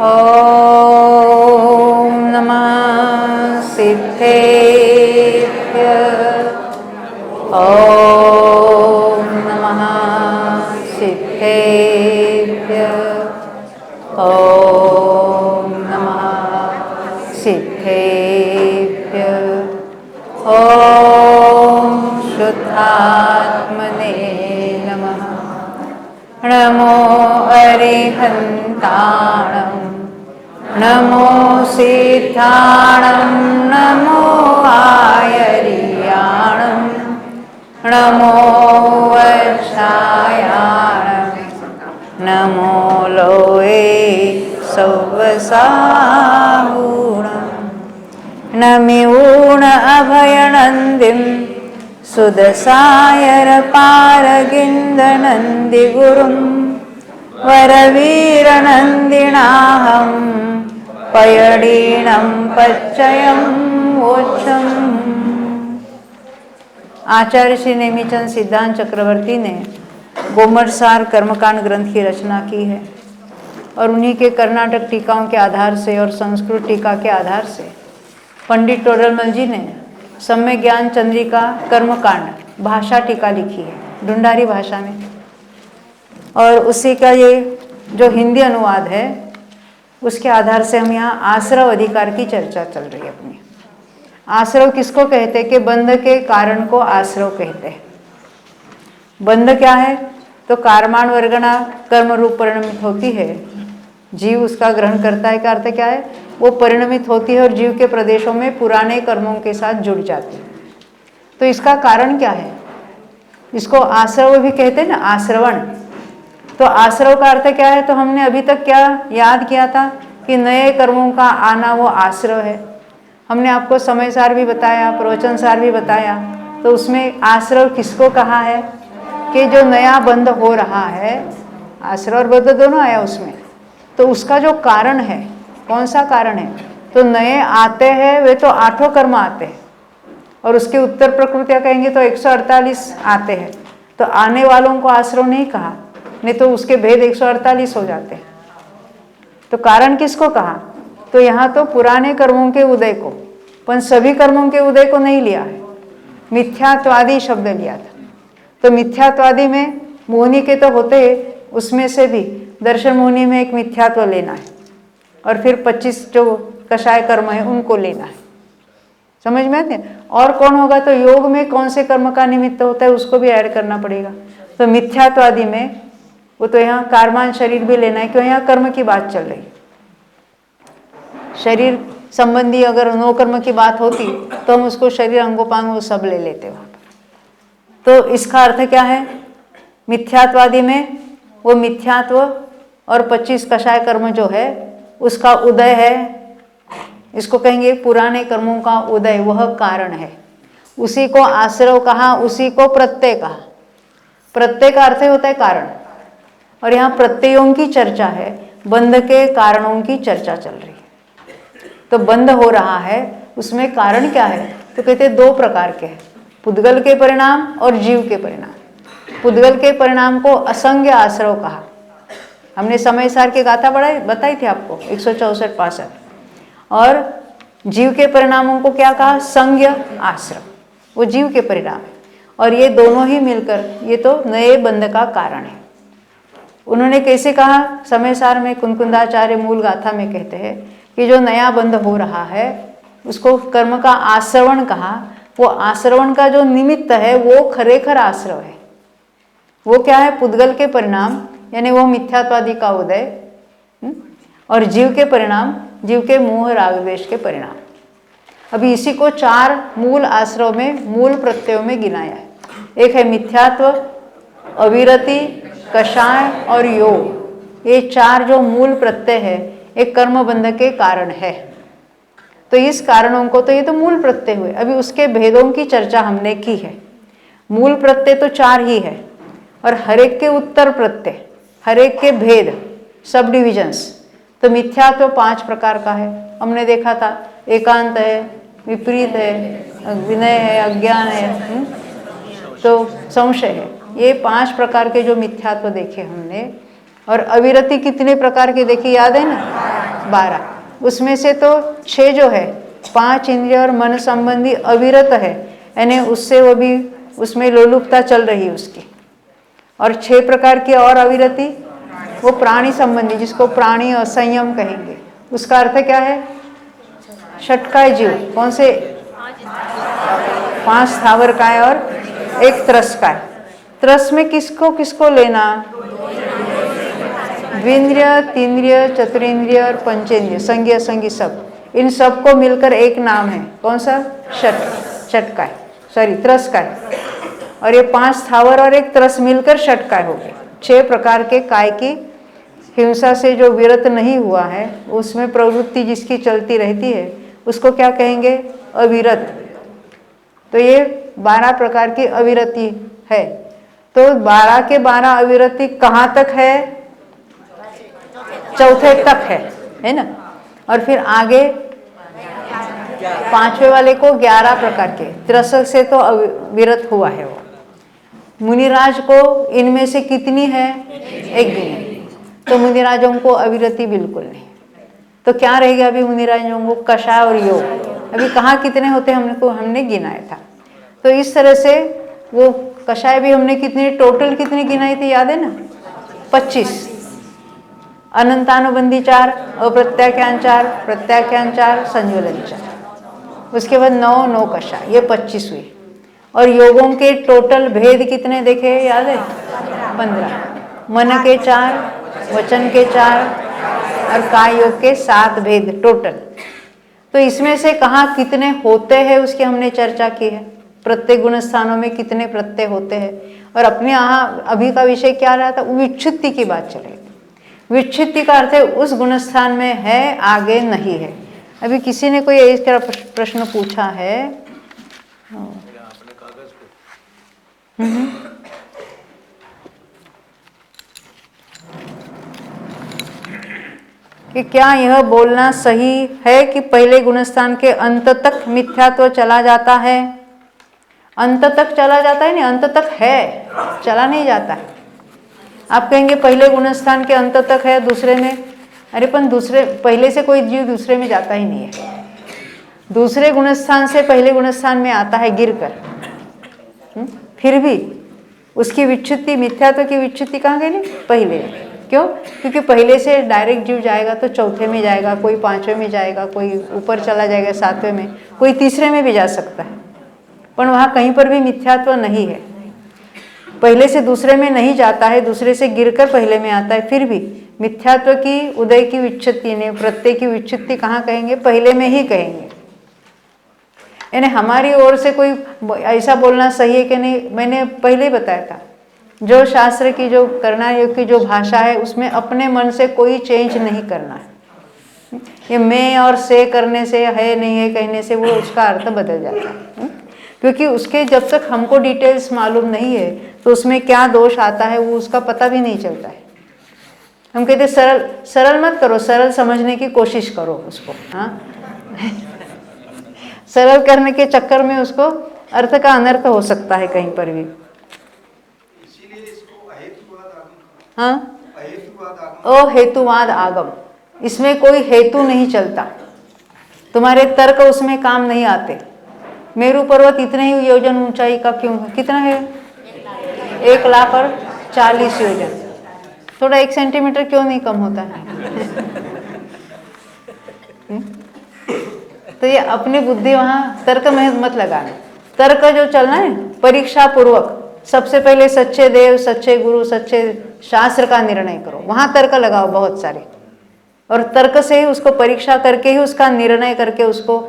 ॐ नमः सिद्धेभ्यः। ॐ नमः सिद्धेभ्यः। ॐ नमः सिद्धेभ्यः। ॐ शुद्धात्मने नमः। नमो अरिहन्ताणं नमो सिद्धाणं नमो आयर्याणं नमो वर्षायाणं नमो लोये सौवसाहूणं नमिऊण अभयनन्दिं सुदसायरपारगिन्दनन्दिगुरुं वरवीरनन्दिनाहं पयडीनं पच्चयं वोच्छम्। आचार्य श्री नेमिचंद सिद्धांत चक्रवर्ती ने गोमरसार कर्मकांड ग्रंथ की रचना की है और उन्हीं के कर्नाटक टीकाओं के आधार से और संस्कृत टीका के आधार से पंडित टोडरमल जी ने सम्य ज्ञान चंद्रिका कर्मकांड भाषा टीका लिखी है ढूंढारी भाषा में। और उसी का ये जो हिंदी अनुवाद है उसके आधार से हम यहाँ आश्रव अधिकार की चर्चा चल रही है अपनी। आश्रव किसको कहते हैं कि बंध के कारण को आश्रव कहते हैं। बंध क्या है तो कारमान वर्गना कर्म रूप परिणमित होती है, जीव उसका ग्रहण करता है। का अर्थ क्या है वो परिणमित होती है और जीव के प्रदेशों में पुराने कर्मों के साथ जुड़ जाती है। तो इसका कारण क्या है, इसको आश्रव भी कहते हैं ना, आश्रवण। तो आश्रव का अर्थ क्या है तो हमने अभी तक क्या याद किया था कि नए कर्मों का आना वो आश्रव है। हमने आपको समय सार भी बताया, प्रवचन सार भी बताया। तो उसमें आश्रव किसको कहा है कि जो नया बंध हो रहा है, आश्रव और बद्ध दोनों आया उसमें। तो उसका जो कारण है, कौन सा कारण है तो नए आते हैं वे तो 8 कर्म आते हैं और उसके उत्तर प्रकृतियाँ कहेंगे तो 148 आते हैं। तो आने वालों को आश्रव नहीं कहा, नहीं तो उसके भेद 148 हो जाते हैं। तो कारण किसको कहा तो यहाँ तो पुराने कर्मों के उदय को, पर सभी कर्मों के उदय को नहीं लिया है, मिथ्यात्वादी शब्द लिया था। तो मिथ्यात्वादी में मोहिनी के तो होते हैं, उसमें से भी दर्शन मोहिनी में एक मिथ्यात्व लेना है और फिर 25 जो कषाय कर्म है उनको लेना है। समझ में आते हैं। और कौन होगा तो योग में कौन से कर्म का निमित्त होता है उसको भी ऐड करना पड़ेगा। तो मिथ्यात्वादी में वो तो यहाँ कारमान शरीर भी लेना है, क्यों यहाँ कर्म की बात चल रही। शरीर संबंधी अगर 9 कर्म की बात होती तो हम उसको शरीर अंगोपांग वो सब ले लेते वहाँ पर। तो इसका अर्थ क्या है, मिथ्यात्वादी में वो मिथ्यात्व और 25 कषाय कर्म जो है उसका उदय है, इसको कहेंगे पुराने कर्मों का उदय, वह कारण है। उसी को आश्रव कहा, उसी को प्रत्यय कहा। प्रत्यय का अर्थ होता है कारण, और यहाँ प्रत्ययों की चर्चा है, बंध के कारणों की चर्चा चल रही है। तो बंध हो रहा है उसमें कारण क्या है तो कहते हैं 2 प्रकार के हैं, पुद्गल के परिणाम और जीव के परिणाम। पुद्गल के परिणाम को असंज्ञ आश्रव कहा। हमने समय सार की गाथा बताई थी आपको 164-65। और जीव के परिणामों को क्या कहा, संज्ञ आश्रव, वो जीव के परिणाम है। और ये दोनों ही मिलकर ये तो नए बंध का कारण है। उन्होंने कैसे कहा, समय सार में कुनकुंदाचार्य मूल गाथा में कहते हैं कि जो नया बंध हो रहा है उसको कर्म का आश्रवण कहा। वो आश्रवण का जो निमित्त है वो खरेखर आश्रव है। वो क्या है, पुद्गल के परिणाम यानी वो मिथ्यात्वादी का उदय, और जीव के परिणाम, जीव के मोह राग द्वेष के परिणाम। अभी इसी को 4 मूल आश्रव में, मूल प्रत्ययों में गिनाया है। एक है मिथ्यात्व, अविरति, कषाय और योग। ये 4 जो मूल प्रत्यय है एक कर्म बंध के कारण है। तो इस कारणों को तो ये तो मूल प्रत्यय हुए। अभी उसके भेदों की चर्चा हमने की है। मूल प्रत्यय तो 4 ही है और हरेक के उत्तर प्रत्यय, हरेक के भेद, सब डिविजन्स। तो मिथ्यात्व 5 प्रकार का है, हमने देखा था। एकांत है, विपरीत है, विनय है, अज्ञान है, तो संशय है। ये 5 प्रकार के जो मिथ्यात्व देखे हमने। और अविरति कितने प्रकार के देखे याद है ना, 12। उसमें से तो 6 जो है 5 इंद्रिय और मन संबंधी अविरत है, यानी उससे वो भी उसमें लोलुपता चल रही है उसकी। और 6 प्रकार की और अविरति वो प्राणी संबंधी, जिसको प्राणी असंयम कहेंगे। उसका अर्थ क्या है? षटकाय जीव। कौन से? 5 स्थावर काय और 1 त्रस काय। त्रस में किसको किसको लेना? द्विंद्रिय, तीन्द्रिय, चतुरिंद्रिय और पंचेंद्रिय, संज्ञा संगी सब, इन सब को मिलकर एक नाम है। कौन सा? षटकाय, सॉरी त्रसकाय। और ये 5 स्थावर और 1 त्रस मिलकर षटकाय हो गए। 6 प्रकार के काय की हिंसा से जो विरत नहीं हुआ है, उसमें प्रवृत्ति जिसकी चलती रहती है, उसको क्या कहेंगे? अविरत। तो ये 12 प्रकार की अविरति है। तो 12 के 12 अविरति कहाँ तक है? चौथे तक है ना। और फिर आगे 5वें वाले को 11 प्रकार के त्रसक से तो विरत हुआ है वो। मुनिराज को इनमें से कितनी है? 1 भी नहीं। तो मुनिराजों को अविरति बिल्कुल नहीं। तो क्या रह गया अभी मुनिराजों को? कषाय और योग। अभी कहाँ कितने होते हमने गिनाया था। तो इस तरह से वो कषाय भी हमने कितनी, टोटल कितनी गिनाई थी याद है ना? 25। अनंतानुबंधी 4, अप्रत्याख्यान 4, प्रत्याख्यान 4, संज्वलन 4। उसके बाद 9 कषाय, ये 25 हुई। और योगों के टोटल भेद कितने देखे याद है? 15। मन के 4, वचन के 4 और काय योग के 7 भेद टोटल। तो इसमें से कहाँ कितने होते हैं उसकी हमने चर्चा की है। प्रत्येक गुण स्थानों में कितने प्रत्यय होते हैं। और अपने यहाँ अभी का विषय क्या रहा था? विच्छित्ति की बात चलेगी। विच्छित्ति का अर्थ है उस गुण स्थान में है, आगे नहीं है। अभी किसी ने कोई इसका प्रश्न पूछा है कि क्या यह बोलना सही है कि पहले गुणस्थान के अंत तक मिथ्यात्व चला जाता है? अंत तक चला जाता है नहीं, अंत तक है, चला नहीं जाता है। आप कहेंगे पहले गुणस्थान के अंत तक है, दूसरे में, अरे पण दूसरे पहले से कोई जीव दूसरे में जाता ही नहीं है। दूसरे गुणस्थान से पहले गुणस्थान में आता है गिरकर, फिर भी उसकी विच्छुत्ति, मिथ्यात्व की विच्छुत्ति कहाँ गई? नहीं, पहले। क्यों? क्योंकि पहले से डायरेक्ट जीव जाएगा तो चौथे में जाएगा, कोई 5वें में जाएगा, कोई ऊपर चला जाएगा 7वें में, कोई 3रे में भी जा सकता है। पर वहाँ कहीं पर भी मिथ्यात्व नहीं है। पहले से दूसरे में नहीं जाता है, दूसरे से गिरकर पहले में आता है, फिर भी मिथ्यात्व की उदय की विच्छुत्ति ने, प्रत्यय की विच्छुत्ति कहाँ कहेंगे? पहले में ही कहेंगे। यानी हमारी ओर से कोई ऐसा बोलना सही है कि नहीं, मैंने पहले ही बताया था, जो शास्त्र की, जो करना योग की जो भाषा है, उसमें अपने मन से कोई चेंज नहीं करना है। ये मैं और से करने से, है नहीं है कहने से वो उसका अर्थ बदल जाता है। क्योंकि उसके जब तक हमको डिटेल्स मालूम नहीं है तो उसमें क्या दोष आता है वो उसका पता भी नहीं चलता है। हम कहते सरल सरल मत करो, सरल समझने की कोशिश करो उसको। हाँ, सरल करने के चक्कर में उसको अर्थ का अनर्थ हो सकता है कहीं पर भी। हाँ, अहेतुवाद आगम, इसमें कोई हेतु नहीं चलता, तुम्हारे तर्क उसमें काम नहीं आते। मेरू पर्वत इतने ही योजन ऊंचाई का क्यों है? कितना है? 1,40,000 योजन। थोड़ा 1 सेंटीमीटर क्यों नहीं कम होता है? तो ये अपनी बुद्धि वहाँ तर्क में मत लगाना। तर्क जो चलना है परीक्षा पूर्वक, सबसे पहले सच्चे देव, सच्चे गुरु, सच्चे शास्त्र का निर्णय करो, वहाँ तर्क लगाओ बहुत सारे, और तर्क से ही उसको परीक्षा करके ही उसका निर्णय करके उसको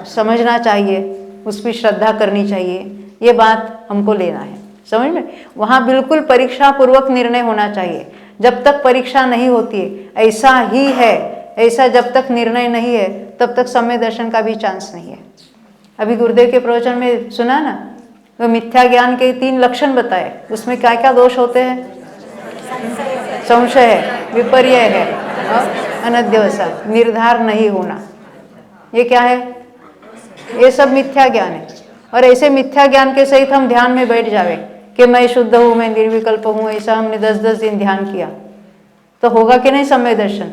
समझना चाहिए, उस पर श्रद्धा करनी चाहिए। ये बात हमको लेना है, समझ में? वहाँ बिल्कुल परीक्षा पूर्वक निर्णय होना चाहिए। जब तक परीक्षा नहीं होती है ऐसा ही है, ऐसा जब तक निर्णय नहीं है तब तक सम्यक दर्शन का भी चांस नहीं है। अभी गुरुदेव के प्रवचन में सुना ना, वो मिथ्या ज्ञान के 3 लक्षण बताए, उसमें क्या क्या दोष होते हैं? संशय है, विपर्य है और अनध्यवसाय, निर्धार नहीं होना। ये क्या है? ये सब मिथ्या ज्ञान है। और ऐसे मिथ्या ज्ञान के सहित हम ध्यान में बैठ जावे कि मैं शुद्ध हूँ, मैं निर्विकल्प हूँ, ऐसा हमने 10-10 दिन ध्यान किया तो होगा कि नहीं सम्यक दर्शन?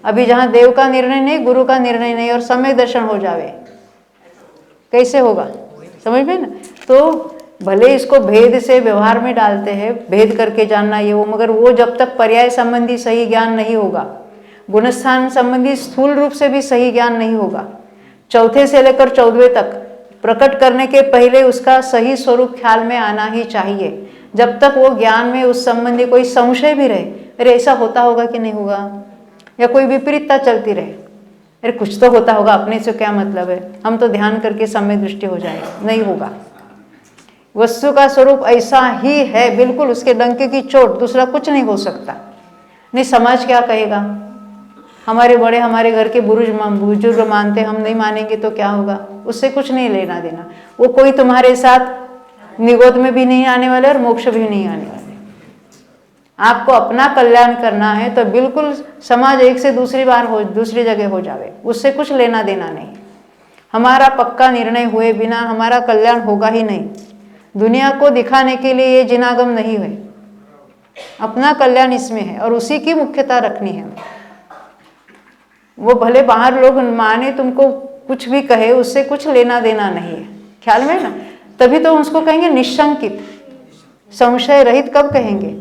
अभी जहाँ देव का निर्णय नहीं, गुरु का निर्णय नहीं और सम्यक दर्शन हो जावे, कैसे होगा? समझ में ना? तो भले इसको भेद से व्यवहार में डालते हैं, भेद करके जानना ये वो, मगर वो जब तक पर्याय संबंधी सही ज्ञान नहीं होगा, गुणस्थान संबंधी स्थूल रूप से भी सही ज्ञान नहीं होगा, चौथे से लेकर 14वें तक प्रकट करने के पहले उसका सही स्वरूप ख्याल में आना ही चाहिए। जब तक वो ज्ञान में उस संबंधी कोई संशय भी रहे, अरे ऐसा होता होगा कि नहीं होगा, या कोई विपरीतता चलती रहे, अरे कुछ तो होता होगा, अपने से क्या मतलब है, हम तो ध्यान करके सम्यक दृष्टि हो जाएगा, नहीं होगा। वस्तु का स्वरूप ऐसा ही है, बिल्कुल उसके डंके की चोट, दूसरा कुछ नहीं हो सकता। नहीं समाज क्या कहेगा, हमारे बड़े हमारे घर के बुजुर्ग मानते, हम नहीं मानेंगे तो क्या होगा, उससे कुछ नहीं लेना देना। वो कोई तुम्हारे साथ निगोद में भी नहीं आने वाले और मोक्ष भी नहीं आने वाले। आपको अपना कल्याण करना है तो बिल्कुल समाज एक से दूसरी जगह हो जावे, उससे कुछ लेना देना नहीं। हमारा पक्का निर्णय हुए बिना हमारा कल्याण होगा ही नहीं। दुनिया को दिखाने के लिए ये जिनागम नहीं है, अपना कल्याण इसमें है और उसी की मुख्यता रखनी है। वो भले बाहर लोग माने, तुमको कुछ भी कहे, उससे कुछ लेना देना नहीं है, ख्याल में ना? तभी तो उसको कहेंगे निशंकित, संशय रहित। कब कहेंगे?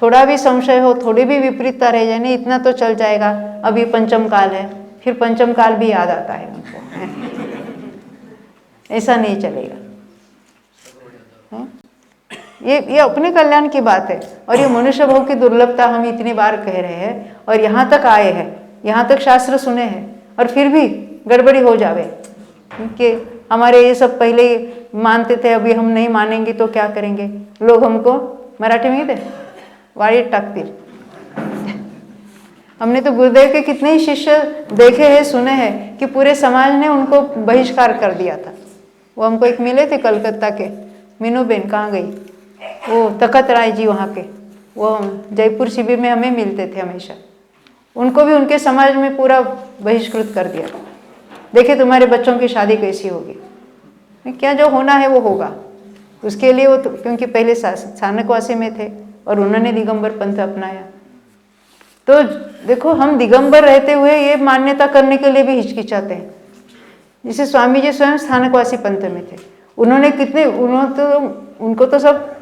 थोड़ा भी संशय हो, थोड़ी भी विपरीतता रह जाए, नहीं इतना तो चल जाएगा, अभी पंचम काल है, फिर पंचम काल भी याद आता है उनको, ऐसा नहीं चलेगा। ये अपने कल्याण की बात है और ये मनुष्य भाव की दुर्लभता हम इतनी बार कह रहे हैं और यहाँ तक आए हैं, यहाँ तक शास्त्र सुने हैं और फिर भी गड़बड़ी हो जावे कि हमारे ये सब पहले मानते थे, अभी हम नहीं मानेंगे तो क्या करेंगे। लोग हमको मराठी में कहते वाड़ी टाकतील। हमने तो गुरुदेव के कितने ही शिष्य देखे हैं, सुने हैं कि पूरे समाज ने उनको बहिष्कार कर दिया था। वो हमको एक मिले थे कलकत्ता के, मीनू बेन, कहाँ गई वो, तखत राय जी वहाँ के, वो जयपुर शिविर में हमें मिलते थे हमेशा। उनको भी उनके समाज में पूरा बहिष्कृत कर दिया। देखिए तुम्हारे बच्चों की शादी कैसी होगी, क्या जो होना है वो होगा। उसके लिए वो तो, क्योंकि पहले स्थानकवासी में थे और उन्होंने दिगंबर पंथ अपनाया। तो देखो हम दिगंबर रहते हुए ये मान्यता करने के लिए भी हिचकिचाते हैं। जैसे स्वामी जी स्वयं स्थानकवासी पंथ में थे, उन्होंने कितने, उनको तो सब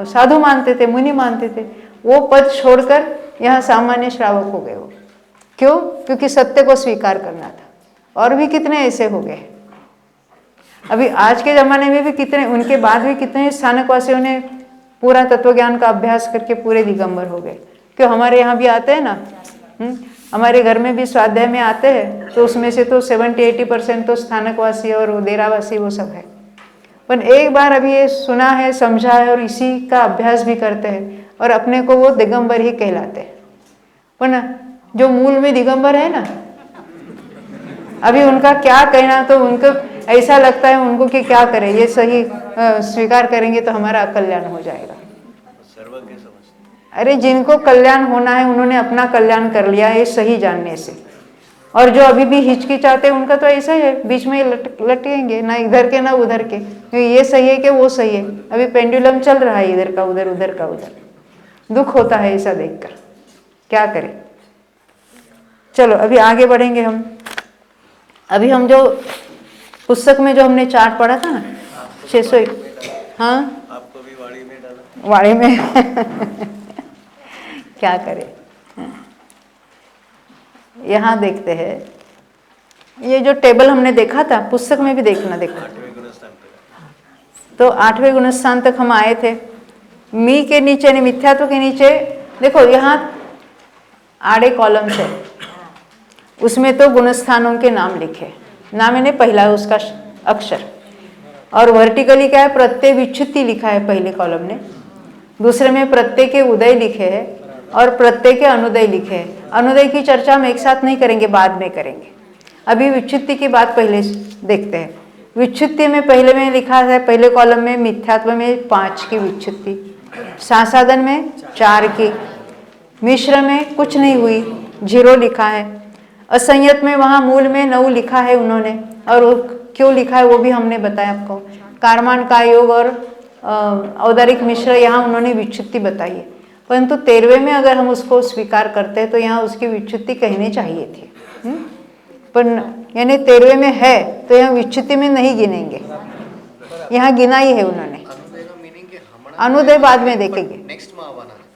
साधु मानते थे, मुनि मानते थे। वो पद छोड़कर यहाँ सामान्य श्रावक हो गए वो। क्यों? क्योंकि सत्य को स्वीकार करना था। और भी कितने ऐसे हो गए। अभी आज के ज़माने में भी कितने, उनके बाद भी कितने स्थानकवासियों ने पूरा तत्वज्ञान का अभ्यास करके पूरे दिगंबर हो गए। क्यों? हमारे यहाँ भी आते हैं ना, हमारे घर में भी स्वाध्याय में आते हैं, तो उसमें से तो 70-80% तो स्थानकवासी और डेरावासी वो सब है। पर एक बार अभी ये सुना है, समझा है और इसी का अभ्यास भी करते हैं और अपने को वो दिगंबर ही कहलाते हैं। पर ना जो मूल में दिगंबर है ना, अभी उनका क्या कहना, तो उनको ऐसा लगता है उनको कि क्या करें, ये सही स्वीकार करेंगे तो हमारा कल्याण हो जाएगा। अरे जिनको कल्याण होना है उन्होंने अपना कल्याण कर लिया है सही जानने से। और जो अभी भी हिचकिचाते हैं उनका तो ऐसा ही है, बीच में लटकेंगे, ना इधर के ना उधर के, क्योंकि ये सही है कि वो सही है। अभी पेंडुलम चल रहा है, इधर का उधर, उधर का उधर। दुख होता है ऐसा देखकर, क्या करें। चलो अभी आगे बढ़ेंगे हम। अभी हम जो पुस्तक में जो हमने चार्ट पढ़ा था ना 601, हाँ आपको भी वाड़ी में डाला, वाड़ी में क्या करें। यहाँ देखते हैं, ये जो टेबल हमने देखा था पुस्तक में भी देखना, देखो 8वें गुणस्थान पे। तो 8वें गुणस्थान तक हम आए थे। मी के नीचे, नहीं मिथ्यात्व के नीचे देखो, यहाँ आड़े कॉलम है, उसमें तो गुणस्थानों के नाम लिखे, नाम मैंने पहला है उसका अक्षर, और वर्टिकली क्या है, प्रत्यय विच्छित्ति लिखा है पहले कॉलम ने, दूसरे में प्रत्यय के उदय लिखे हैं और प्रत्यय के अनुदय लिखे हैं। अनुदय की चर्चा हम एक साथ नहीं करेंगे, बाद में करेंगे। अभी विच्छित्ति की बात पहले देखते हैं। विच्छित्ति में पहले में लिखा है, पहले कॉलम में मिथ्यात्व में 5 की विच्छित्ति, सासादन में 4 की, मिश्र में कुछ नहीं हुई, 0 लिखा है, असंयत में वहाँ मूल में 9 लिखा है उन्होंने, और वो क्यों लिखा है वो भी हमने बताया आपको। कारमान का योग और औदारिक मिश्र यहाँ उन्होंने विच्छित्ति बताई है। परंतु 13वें में अगर हम उसको स्वीकार करते हैं तो यहाँ उसकी विच्युति कहनी चाहिए थी। पर यानी 13वें में है तो यहाँ विच्युति में नहीं गिनेंगे, यहाँ गिना ही है उन्होंने। अनुदय बाद में देखेंगे।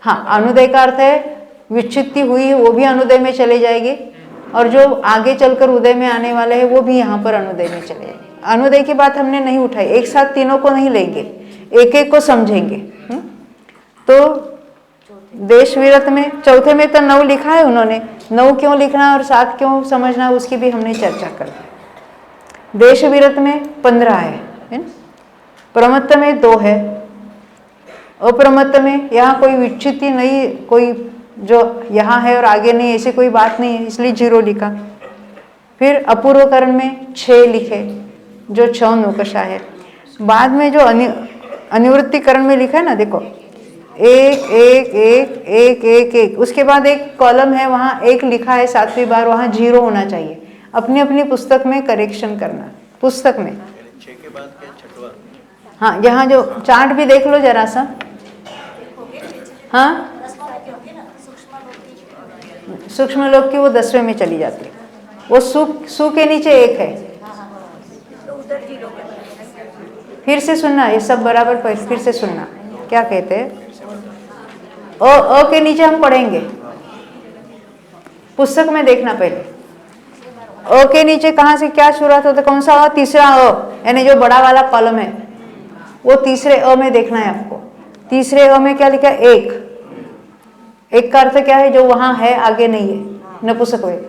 हाँ, अनुदय का अर्थ है विच्युति हुई है वो भी अनुदय में चले जाएगी, और जो आगे चलकर उदय में आने वाले हैं वो भी यहाँ पर अनुदय में चले जाएंगे। अनुदय की बात हमने नहीं उठाई, एक साथ तीनों को नहीं लेंगे, एक एक को समझेंगे। तो देश विरत में चौथे में तो 9 लिखा है उन्होंने, 9 क्यों लिखना और 7 क्यों समझना उसकी भी हमने चर्चा कर दी। देश विरत में 15 है, प्रमत्त में 2 है, अप्रमत्त में यहाँ कोई विच्युति नहीं, कोई जो यहाँ है और आगे नहीं ऐसी कोई बात नहीं है, इसलिए 0 लिखा। फिर अपूर्वकरण में 6 लिखे जो 6 नौकशा है। बाद में जो अनिवृत्तिकरण में लिखा है ना, देखो 1 1 1 1 1 1, उसके बाद एक कॉलम है वहाँ 1 लिखा है 7वीं बार, वहाँ 0 होना चाहिए। अपनी अपनी पुस्तक में करेक्शन करना, पुस्तक में 6 के बाद क्या छठवां? हाँ, यहाँ जो चार्ट भी देख लो जरा सा। हाँ, सूक्ष्म लोक की वो 10वें में चली जाती है, वो सु के नीचे 1 है। फिर से सुनना, ये सब बराबर फिर से सुनना क्या कहते हैं। अ के नीचे हम पढ़ेंगे, पुस्तक में देखना पहले। अ के नीचे कहाँ से क्या शुरुआत होता है, कौन सा अ? तीसरा अ, यानी जो बड़ा वाला कॉलम है वो तीसरे अ में देखना है आपको। तीसरे अ में क्या लिखा है? 1। 1 का अर्थ क्या है? जो वहाँ है आगे नहीं है, नपुंसक वेद।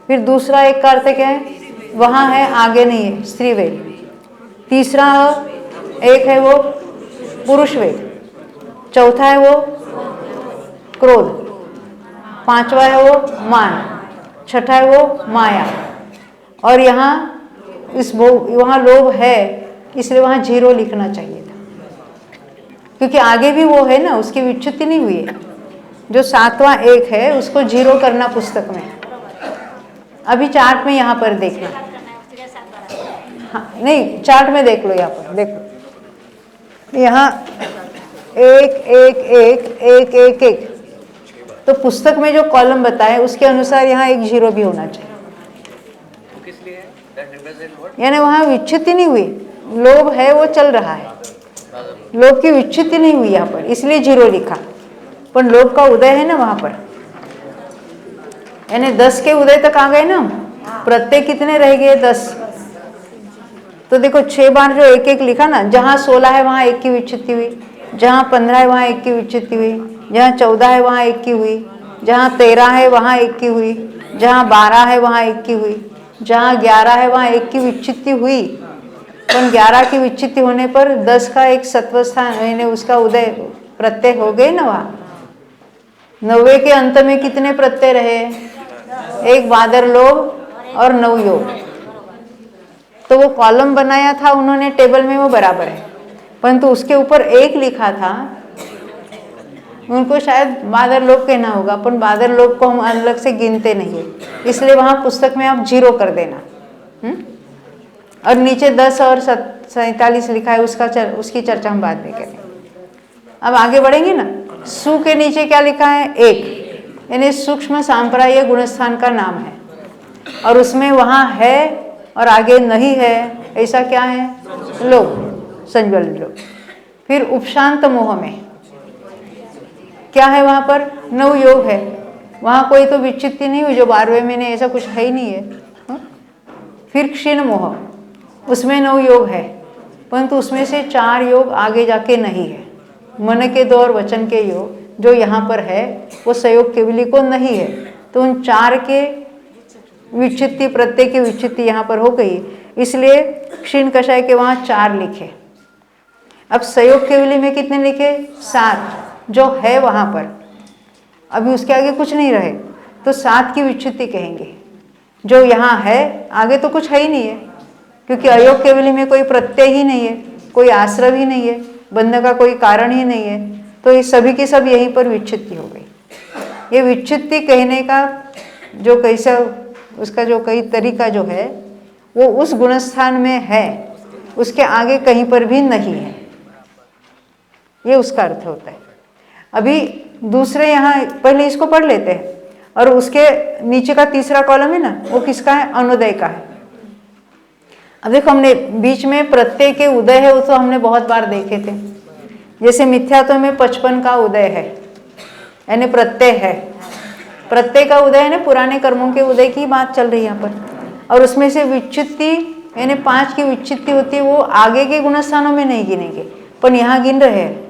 फिर दूसरा 1 का अर्थ क्या है? वहाँ है आगे नहीं है, स्त्री वेद। तीसरा 1 है वो पुरुष वेद। चौथा है वो क्रोध। 5वां है वो मान। 6ठा है वो माया। और यहाँ वहाँ लोभ है, इसलिए वहाँ 0 लिखना चाहिए था, क्योंकि आगे भी वो है ना, उसकी विच्युति नहीं हुई है। जो 7वां 1 है उसको 0 करना पुस्तक में। अभी चार्ट में यहाँ पर देखना। हाँ, नहीं, चार्ट में देख लो, यहाँ पर देखो, यहाँ 1 1 1 1 1 1, तो पुस्तक में जो कॉलम बताए उसके अनुसार यहाँ 1 0 भी होना चाहिए। किस लिए है? That represent what? यानी वहाँ विच्युति नहीं हुई, लोभ है वो चल रहा है, लोभ की विच्युति नहीं हुई यहाँ पर, इसलिए 0 लिखा। पर लोभ का उदय है ना वहाँ पर, यानी 10 के उदय तक आ गए ना, प्रत्यय कितने रह गए? 10। तो देखो 6 बार जो 1 1 लिखा ना, जहाँ 16 है वहाँ 1 की विच्युति हुई, जहाँ 15 है वहाँ 1 की विच्युति हुई, जहाँ 14 है वहाँ 1 की हुई, जहाँ 13 है वहाँ 1 की हुई, जहाँ 12 है वहाँ 1 की हुई, जहाँ 11 है वहाँ 1 की विच्युति हुई। पर 11 की विच्युति होने पर 10 का एक सत्व स्थान यानी उसका उदय प्रत्यय हो गए ना वहाँ। 90 के अंत में कितने प्रत्यय रहे? 1 बादर लोभ और 9 योग। तो वो कॉलम बनाया था उन्होंने टेबल में, वो बराबर है, परंतु उसके ऊपर 1 लिखा था, उनको शायद बादर लोभ कहना होगा, पर बादर लोभ को हम अलग से गिनते नहीं है, इसलिए वहाँ पुस्तक में आप 0 कर देना। और नीचे 10 और 47 लिखा है, उसकी चर्चा हम बाद में करेंगे। अब आगे बढ़ेंगे ना। सु के नीचे क्या लिखा है? 1, यानी सूक्ष्म सांप्राय गुणस्थान का नाम है, और उसमें वहाँ है और आगे नहीं है, ऐसा क्या है? लोभ, संज्वल लोभ। फिर उपशांत मोह में क्या है? वहाँ पर 9 योग है, वहाँ कोई तो विच्युति नहीं हुई, जो 12वें में ने ऐसा कुछ है ही नहीं है। फिर क्षीण मोह, उसमें 9 योग है, परंतु उसमें से 4 योग आगे जाके नहीं है। मन के 2 और वचन के योग जो यहाँ पर है वो संयोग केवली को नहीं है, तो उन 4 के विच्युति, प्रत्यय की विच्युति यहाँ पर हो गई, इसलिए क्षीण कषाय के वहाँ 4 लिखे। अब संयोग केवली में कितने लिखे? 7, जो है वहाँ पर, अभी उसके आगे कुछ नहीं रहे, तो 7 की विच्युति कहेंगे। जो यहाँ है आगे तो कुछ है ही नहीं है, क्योंकि अयोग केवली में कोई प्रत्यय ही नहीं है, कोई आश्रव ही नहीं है, बंध का कोई कारण ही नहीं है, तो ये सभी की सब यहीं पर विच्युति हो गई। ये विच्युति कहने का जो कैसा, उसका जो कई तरीका जो है वो उस गुणस्थान में है, उसके आगे कहीं पर भी नहीं है, ये उसका अर्थ होता है। अभी दूसरे यहाँ पहले इसको पढ़ लेते हैं, और उसके नीचे का तीसरा कॉलम है ना, वो किसका है? अनुदय का है। अब देखो, हमने बीच में प्रत्यय के उदय है, वो तो हमने बहुत बार देखे थे। जैसे मिथ्यात्व में 55 का उदय है, यानी प्रत्यय है। प्रत्यय का उदय है ना, पुराने कर्मों के उदय की बात चल रही है यहाँ पर। और उसमें से विच्युत्ति यानी 5 की विच्युत्ति होती है, वो आगे के गुणस्थानों में नहीं गिनेंगे, पर यहाँ गिन रहे हैं।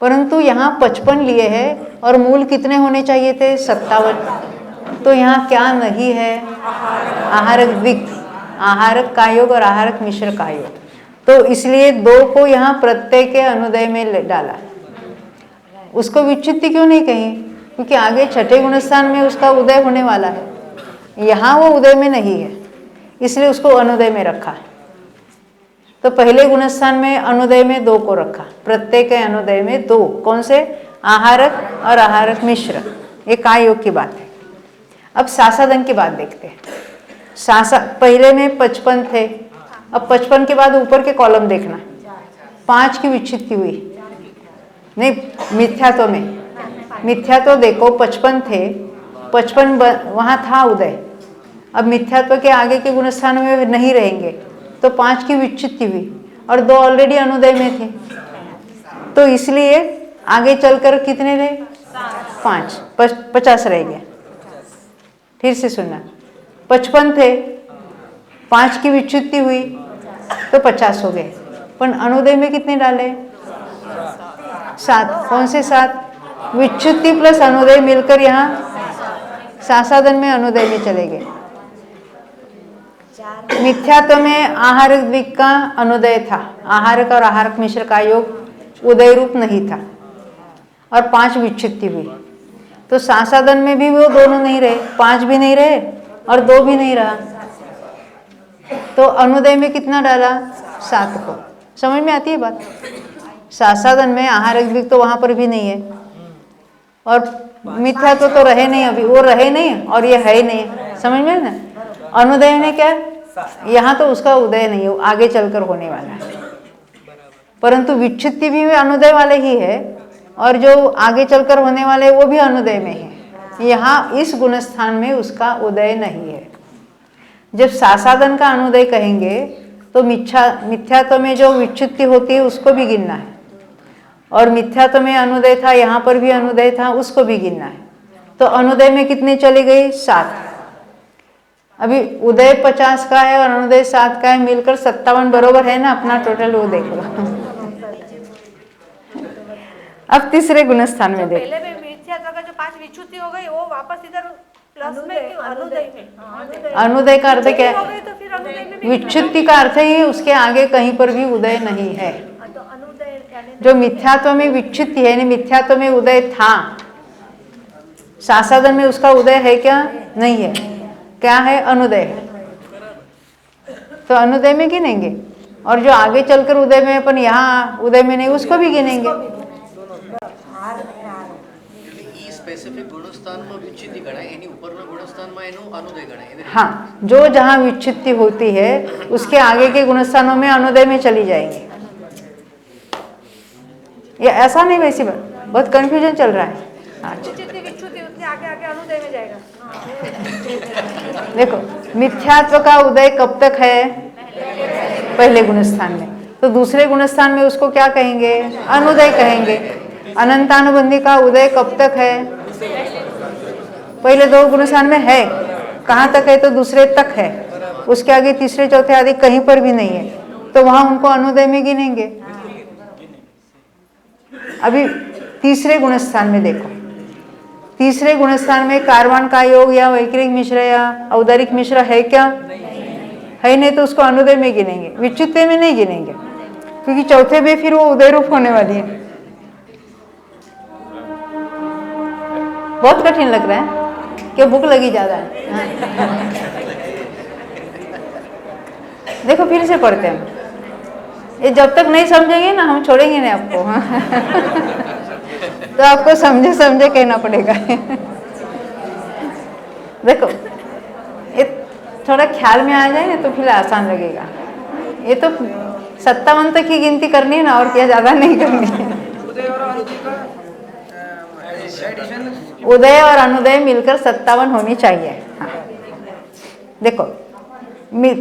परंतु यहाँ 55 लिए हैं और मूल कितने होने चाहिए थे? 57। तो यहाँ क्या नहीं है? आहारक द्विक, आहारक का योग और आहारक मिश्र का योग। तो इसलिए 2 को यहाँ प्रत्यय के अनुदय में डाला। उसको विच्युत्ति क्यों नहीं कही? क्योंकि आगे छठे गुणस्थान में उसका उदय होने वाला है, यहाँ वो उदय में नहीं है, इसलिए उसको अनुदय में रखा। तो पहले गुणस्थान में अनुदय में 2 को रखा, प्रत्यय के अनुदय में 2। कौन से? आहारक और आहारक मिश्र। ये काय योग की बात है। अब सासादन की बात देखते हैं। पहले में 55 थे, अब 55 के बाद ऊपर के कॉलम देखना, 5 की विच्छित्ति हुई। नहीं, मिथ्यात्व में, मिथ्यात्व देखो 55 थे, 55 वहाँ था उदय। अब मिथ्यात्व के आगे के गुणस्थान में नहीं रहेंगे, तो 5 की विच्छित्ति हुई और 2 ऑलरेडी अनुदय में थे। तो इसलिए आगे चलकर कितने रहे? 5, 50 रह गए। फिर से सुनना, 55 थे, 5 की विच्छित्ति हुई तो 50 हो गए, पर अनुदय में कितने डाले? 7। कौन से 7? विच्छित्ति प्लस अनुदय मिलकर यहाँ सासादन में अनुदय में चले गए। मिथ्यात्व में आहारक द्विक का अनुदय था, आहारक और आहारक मिश्र का योग उदय रूप नहीं था, और 5 विच्छित्ति हुई। तो सासादन में भी वो दोनों नहीं रहे, 5 भी नहीं रहे और 2 भी नहीं रहा। तो अनुदय में कितना डाला? 7 को। समझ में आती है बात? सासादन में आहारक द्विक तो वहां पर भी नहीं है, और मिथ्यात्व तो रहे नहीं, अभी वो रहे नहीं और ये है ही नहीं। समझ में ना? अनुदय ने क्या, यहाँ तो उसका उदय नहीं हो, आगे चलकर होने वाला है। परंतु विच्छित्ति भी अनुदय वाले ही है, और जो आगे चलकर होने वाले वो भी अनुदय में है। यहाँ इस गुणस्थान में उसका उदय नहीं है। जब सासादन का अनुदय कहेंगे तो मिथ्यात्व में जो विच्छित्ति होती है उसको भी गिनना है, और मिथ्यात्व में अनुदय था, यहाँ पर भी अनुदय था, उसको भी गिनना है। तो अनुदय में कितने चली गई? 7। अभी उदय 50 का है और अनुदय 7 का है, मिलकर 57 बरोबर है ना अपना टोटल, वो देख लो। अब तीसरे गुणस्थान में देखो, पहले में मिथ्यात्व का जो 5 विच्युति हो गई, वो वापस इधर प्लस में अनुदय में। अनुदय का अर्थ क्या हो है? गई तो फिर अनुदय में भी विच्छित्ति का अर्थ ही उसके आगे कहीं पर भी उदय नहीं है। तो अनुदय यानी जो मिथ्यात्व में विच्छित्ति है, मिथ्यात्व में उदय था, सासादन में उसका उदय है क्या? नहीं है। क्या है? अनुदय है। तो अनुदय में गिनेंगे, और जो आगे चलकर उदय में अपन यहाँ उदय में नहीं, उसको भी गिनेंगे। સ્પેસિફિક ગુણસ્થાનમાં વિચ્છિત્તિ ગણાય, એની ઉપરના ગુણસ્થાનમાં એનું अनुदय ગણાય। हाँ, जो जहाँ विच्छित्ति होती है उसके आगे के गुणस्थानों में अनुदय में चली जाएंगी। ये ऐसा नहीं, वैसी बात, बहुत कंफ्यूजन चल रहा है। जितनी विच्युति उतनी आगे आगे अनुदय में जाएगा। देखो, मिथ्यात्व का उदय कब तक है? पहले गुणस्थान में। तो दूसरे गुणस्थान में उसको क्या कहेंगे? अनुदय कहेंगे। अनंतानुबंधी का उदय कब तक है? पहले 2 गुणस्थान में है, कहाँ तक है? तो दूसरे तक है, उसके आगे तीसरे चौथे आदि कहीं पर भी नहीं है, तो वहां उनको अनुदय में गिनेंगे। अभी तीसरे गुणस्थान में देखो, तीसरे गुणस्थान में कार्बन का योग या वैक्रिक मिश्र या औदारिक मिश्र है क्या? है नहीं, तो उसको अनुदय में गिनेंगे, विच्युत्ति में नहीं गिनेंगे, क्योंकि चौथे में फिर वो उदय रूप होने वाली है। बहुत कठिन लग रहा है कि भूख लगी ज्यादा है। हाँ। देखो फिर से पढ़ते हैं, ये जब तक नहीं समझेंगे ना हम छोड़ेंगे नहीं आपको। तो आपको समझे समझे कहना पड़ेगा। देखो, ये थोड़ा ख्याल में आ जाए ना तो फिर आसान लगेगा। ये तो 57 तक ही गिनती करनी है ना, और क्या ज्यादा नहीं करनी है। उदय और अनुदय मिलकर 57 होनी चाहिए। हाँ देखो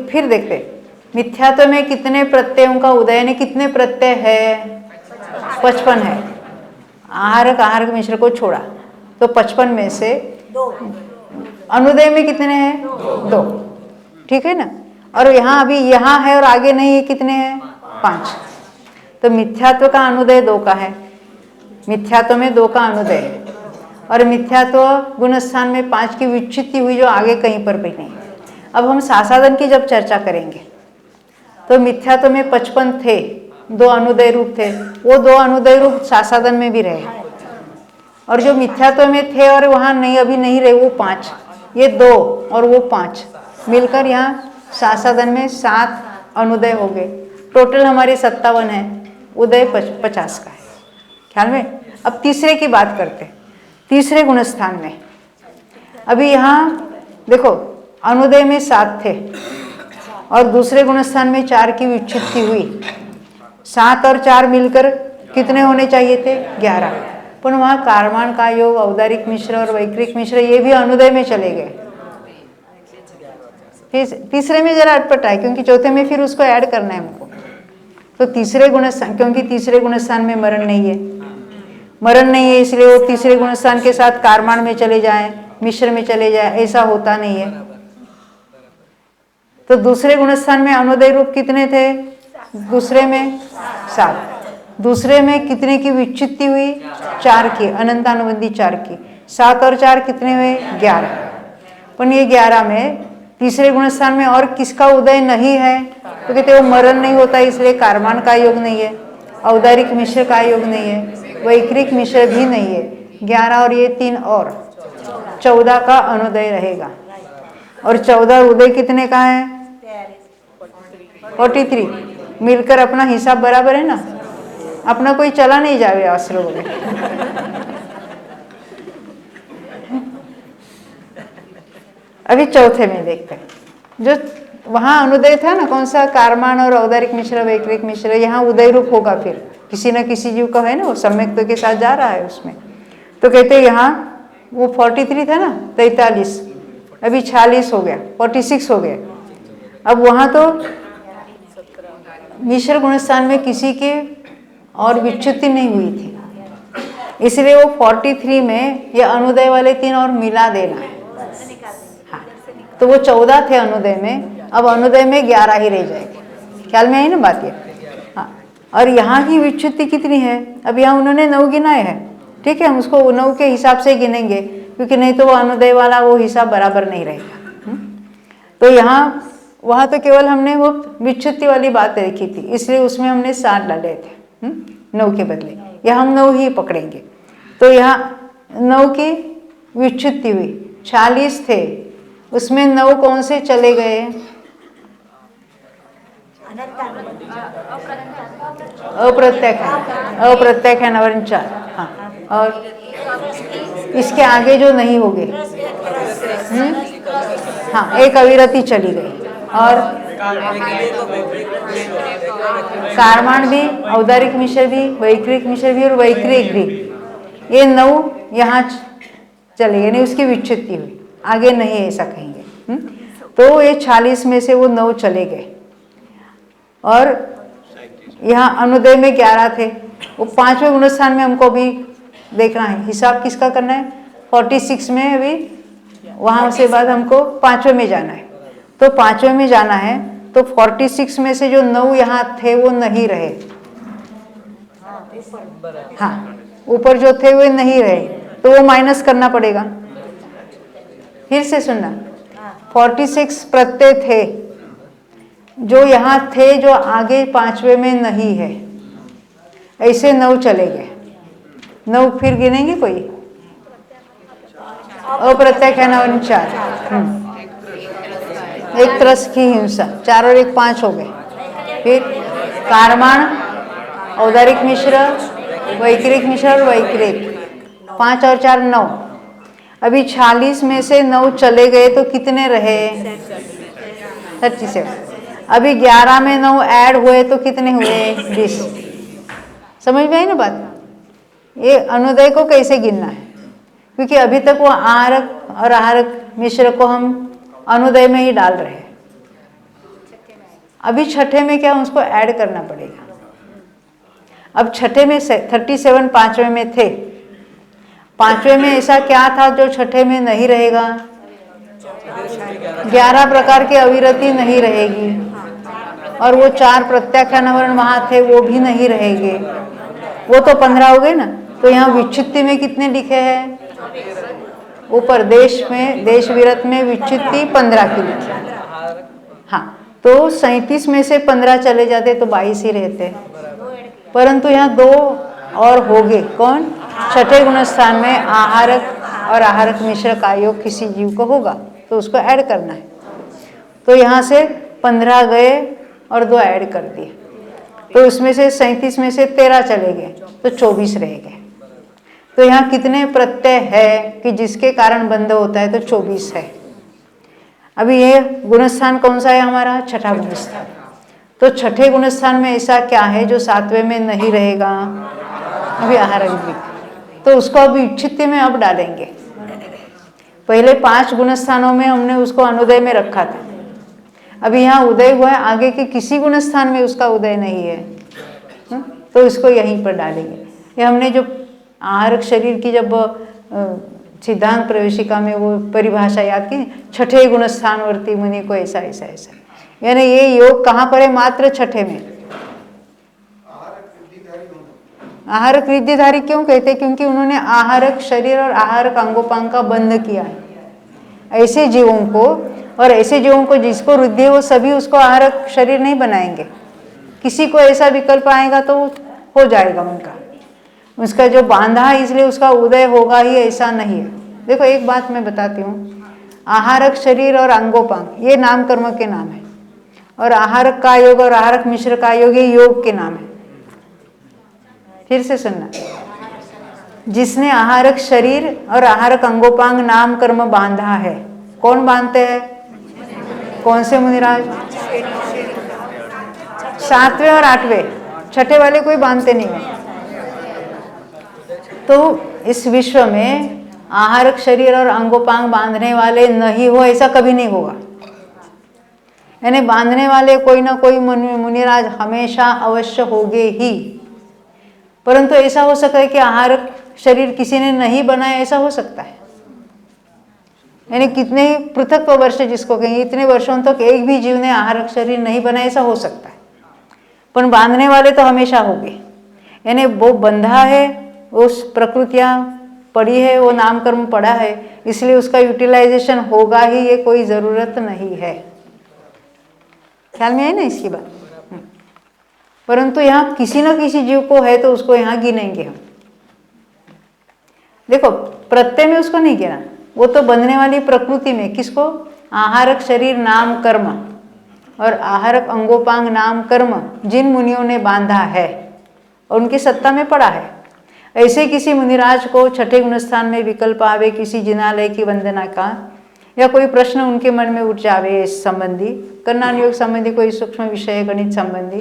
फिर देखते मिथ्यात्व में कितने प्रत्ययों का उदय ने कितने प्रत्यय है? 55 है। आहारक आहारक मिश्र को छोड़ा तो 55 में से अनुदय में कितने हैं? 2। ठीक है ना। और यहाँ अभी यहाँ है और आगे नहीं है, कितने हैं? 5। तो मिथ्यात्व का अनुदय 2 का है, मिथ्यात्व में 2 का अनुदय है, और मिथ्यात्व गुणस्थान में 5 की विच्छित्ति हुई जो आगे कहीं पर भी नहीं। अब हम सासाधन की जब चर्चा करेंगे तो मिथ्यात्व में 55 थे, 2 अनुदय रूप थे, वो 2 अनुदय रूप सासाधन में भी रहे, और जो मिथ्यात्व में थे और वहाँ नहीं अभी नहीं रहे वो 5, ये 2 और वो 5 मिलकर यहाँ सासाधन में 7 अनुदय हो गए। टोटल हमारे 57 है, उदय 50 का है। ख्याल में। अब तीसरे की बात करते हैं। तीसरे गुणस्थान में अभी यहाँ देखो अनुदय में 7 थे और दूसरे गुणस्थान में 4 की विच्छित्ति हुई। 7 और 4 मिलकर कितने होने चाहिए थे? 11। पर वहाँ कारमान का योग, औदारिक मिश्र और वैक्रिक मिश्र ये भी अनुदय में चले गए। तीसरे में जरा अटपटा है क्योंकि चौथे में फिर उसको ऐड करना है हमको। तो तीसरे गुणस्थान, क्योंकि तीसरे गुणस्थान में मरण नहीं है, मरण नहीं है इसलिए वो तीसरे गुणस्थान के साथ कारमान में चले जाएं, मिश्र में चले जाए, ऐसा होता नहीं है। तो दूसरे गुणस्थान में अनुदय रूप कितने थे? दूसरे में 7। दूसरे में कितने की विच्छित्ति हुई? 4 की, अनंतानुबंधी 4 की। 7 और 4 कितने हुए? 11। पर ये 11 में तीसरे गुणस्थान में और किसका उदय नहीं है? तो कहते वो मरण नहीं होता इसलिए कारमान का योग नहीं है, औदारिक मिश्र का योग नहीं है, वैक्रिक मिश्र भी नहीं है। 11 और ये 3 और 14 का अनुदय रहेगा। और 14 उदय कितने का है? 43। मिलकर अपना हिसाब बराबर है ना, अपना कोई चला नहीं जावे आश्रम में। अभी चौथे में देखते हैं, जो वहां अनुदय था ना, कौन सा? कारमान और औदारिक मिश्र, वैक्रिक मिश्र, यहाँ उदय रूप होगा फिर किसी न किसी जीव का है ना, वो सम्यक्त्व के साथ जा रहा है उसमें। तो कहते यहाँ वो 43 था ना, 43, अभी 46 हो गया, 46 हो गया। अब वहाँ तो मिश्र गुणस्थान में किसी के और विच्छित्ति नहीं हुई थी, इसलिए वो 43 में ये अनुदय वाले 3 और मिला देना है। हाँ, तो वो 14 थे अनुदय में, अब अनुदय में 11 ही रह जाएंगे। ख्याल में आई ना बात ये? हाँ। और यहाँ की विच्छित्ति कितनी है? अब यहाँ उन्होंने 9 गिनाए हैं, ठीक है, हम उसको 9 के हिसाब से गिनेंगे क्योंकि नहीं तो वो अनुदय वाला वो हिसाब बराबर नहीं रहेगा। तो यहाँ वहाँ तो केवल हमने वो विच्छित्ति वाली बात देखी थी, इसलिए उसमें हमने 7 डाले थे 9 के बदले, या हम 9 ही पकड़ेंगे। तो यहाँ 9 की विच्छित्ति हुई, 46 थे, उसमें 9 कौन से चले गए? अप्रत्यक है, अप्रत्यक है नवरण 4। हाँ, और इसके आगे जो नहीं हो गए, हाँ, एक अविरति चली गई, और कारमान भी, औदारिक मिश्र भी, वैक्रिक मिश्र भी और वैक्रिक भी, ये 9 यहाँ चले गए, नहीं उसकी विच्छित्ति हुई, आगे नहीं ऐसा कहेंगे। तो ये 46 में से वो 9 चले गए, और यहाँ अनुदय में 11 थे, वो 5वें गुणस्थान में हमको भी देखना है, हिसाब किसका करना है? 46 में अभी वहाँ से बाद हमको 5वें में जाना है। तो 5वें में जाना है तो 46 में से जो 9 यहाँ थे वो नहीं रहे, हाँ, ऊपर जो थे वो नहीं रहे, तो वो माइनस करना पड़ेगा। फिर से सुनना, 46 प्रत्यय थे जो यहाँ थे, जो आगे 5वें में नहीं है, ऐसे 9 चले गए। 9 फिर गिनेंगे कोई? अप्रत्यक है 9 और 4, एक त्रस की हिंसा, 4 और 1 5 हो गए। फिर कारमान, औदारिक मिश्र, वैक्रिक मिश्र और वैक्रिक, 5 और 4 9। अभी 46 में से 9 चले गए तो कितने रहे? 37। अभी 11 में 9 ऐड हुए तो कितने हुए? 20। समझ में आई ना बात? ये अनुदय को कैसे गिनना है? क्योंकि अभी तक वो आहारक और आहारक मिश्र को हम अनुदय में ही डाल रहे हैं। अभी छठे में क्या उसको ऐड करना पड़ेगा। अब छठे में 37 पांचवें में थे, पांचवें में ऐसा क्या था जो छठे में नहीं रहेगा? 11 प्रकार की अविरति नहीं रहेगी, और वो 4 प्रत्याख्यान वर्ण वहां थे वो भी नहीं रहेंगे, वो तो 15 हो गए ना। तो यहाँ विच्छित्ति में कितने लिखे हैं? ऊपर देश में, देश विरत में विच्छित्ति 15 की लिखी। हाँ, तो 37 में से 15 चले जाते तो 22 ही रहते, परंतु यहाँ 2 और हो गए। कौन? छठे गुणस्थान में आहारक और आहारक मिश्र का योग किसी जीव को होगा तो उसको ऐड करना है। तो यहाँ से 15 गए और 2 ऐड कर दिए, तो उसमें से 37 में से 13 चले गए तो 24 रह गए। तो यहाँ कितने प्रत्यय है कि जिसके कारण बंध होता है? तो 24 है। अभी ये गुणस्थान कौन सा है हमारा? छठा गुणस्थान। तो छठे गुणस्थान में ऐसा क्या है जो 7वें में नहीं रहेगा? अभी आहारक द्विक, तो उसको अभी विच्छित्ति में अब डालेंगे। पहले 5 गुणस्थानों में हमने उसको अनुदय में रखा था, अभी यहाँ उदय हुआ है, आगे के किसी गुणस्थान में उसका उदय नहीं है, तो इसको यहीं पर डालेंगे। ये हमने जो आहारक शरीर की जब सिद्धांत प्रवेशिका में वो परिभाषा याद की, छठे गुणस्थानवर्ती मुनि को ऐसा ऐसा ऐसा, यानी ये योग कहाँ पर है? मात्र छठे में। आहारक वृद्धिधारी क्यों कहते? क्योंकि उन्होंने आहारक शरीर और आहारक अंगोपांग का बंध किया है। ऐसे जीवों को, और ऐसे जीवों को जिसको वृद्धि है वो सभी उसको आहारक शरीर नहीं बनाएंगे। किसी को ऐसा विकल्प आएगा तो हो जाएगा उनका, उसका जो बांधा है इसलिए उसका उदय होगा ही, ऐसा नहीं है। देखो एक बात मैं बताती हूँ, आहारक शरीर और अंगोपांग ये नाम कर्म के नाम है, और आहारक का योग और आहारक मिश्र का योग ये योग के नाम है। फिर से सुनना, जिसने आहारक शरीर और आहारक अंगोपांग नाम कर्म बांधा है, कौन बांधते हैं? कौन से मुनिराज? 7वें और 8वें, छठे वाले कोई बांधते नहीं है। तो इस विश्व में आहारक शरीर और अंगोपांग बांधने वाले नहीं हो ऐसा कभी नहीं होगा, यानी बांधने वाले कोई ना कोई मुनिराज हमेशा अवश्य होंगे ही। परंतु ऐसा हो सकता है कि आहारक शरीर किसी ने नहीं बनाया, ऐसा हो सकता है। यानी कितने पृथक वर्ष जिसको कहेंगे, इतने वर्षों तक एक भी जीव ने आहारक शरीर नहीं बनाया, ऐसा हो सकता है। पर बांधने वाले तो हमेशा होंगे, यानी वो बंधा है, उस प्रकृतियाँ पड़ी है, वो नाम कर्म पड़ा है, इसलिए उसका यूटिलाइजेशन होगा ही, ये कोई ज़रूरत नहीं है। ख्याल में आई ना इसकी बात? परंतु यहाँ किसी न किसी जीव को है तो उसको यहाँ गिनेंगे हम। देखो प्रत्यय में उसको नहीं गिना, वो तो बंधने वाली प्रकृति में, किसको? आहारक शरीर नाम कर्म और आहारक अंगोपांग नाम कर्म जिन मुनियों ने बांधा है और उनकी सत्ता में पड़ा है, ऐसे किसी मुनिराज को छठे गुणस्थान में विकल्प आवे किसी जिनालय की वंदना का, या कोई प्रश्न उनके मन में उठ जावे इस संबंधी, कर्णान योग संबंधी कोई सूक्ष्म विषय गणित संबंधी,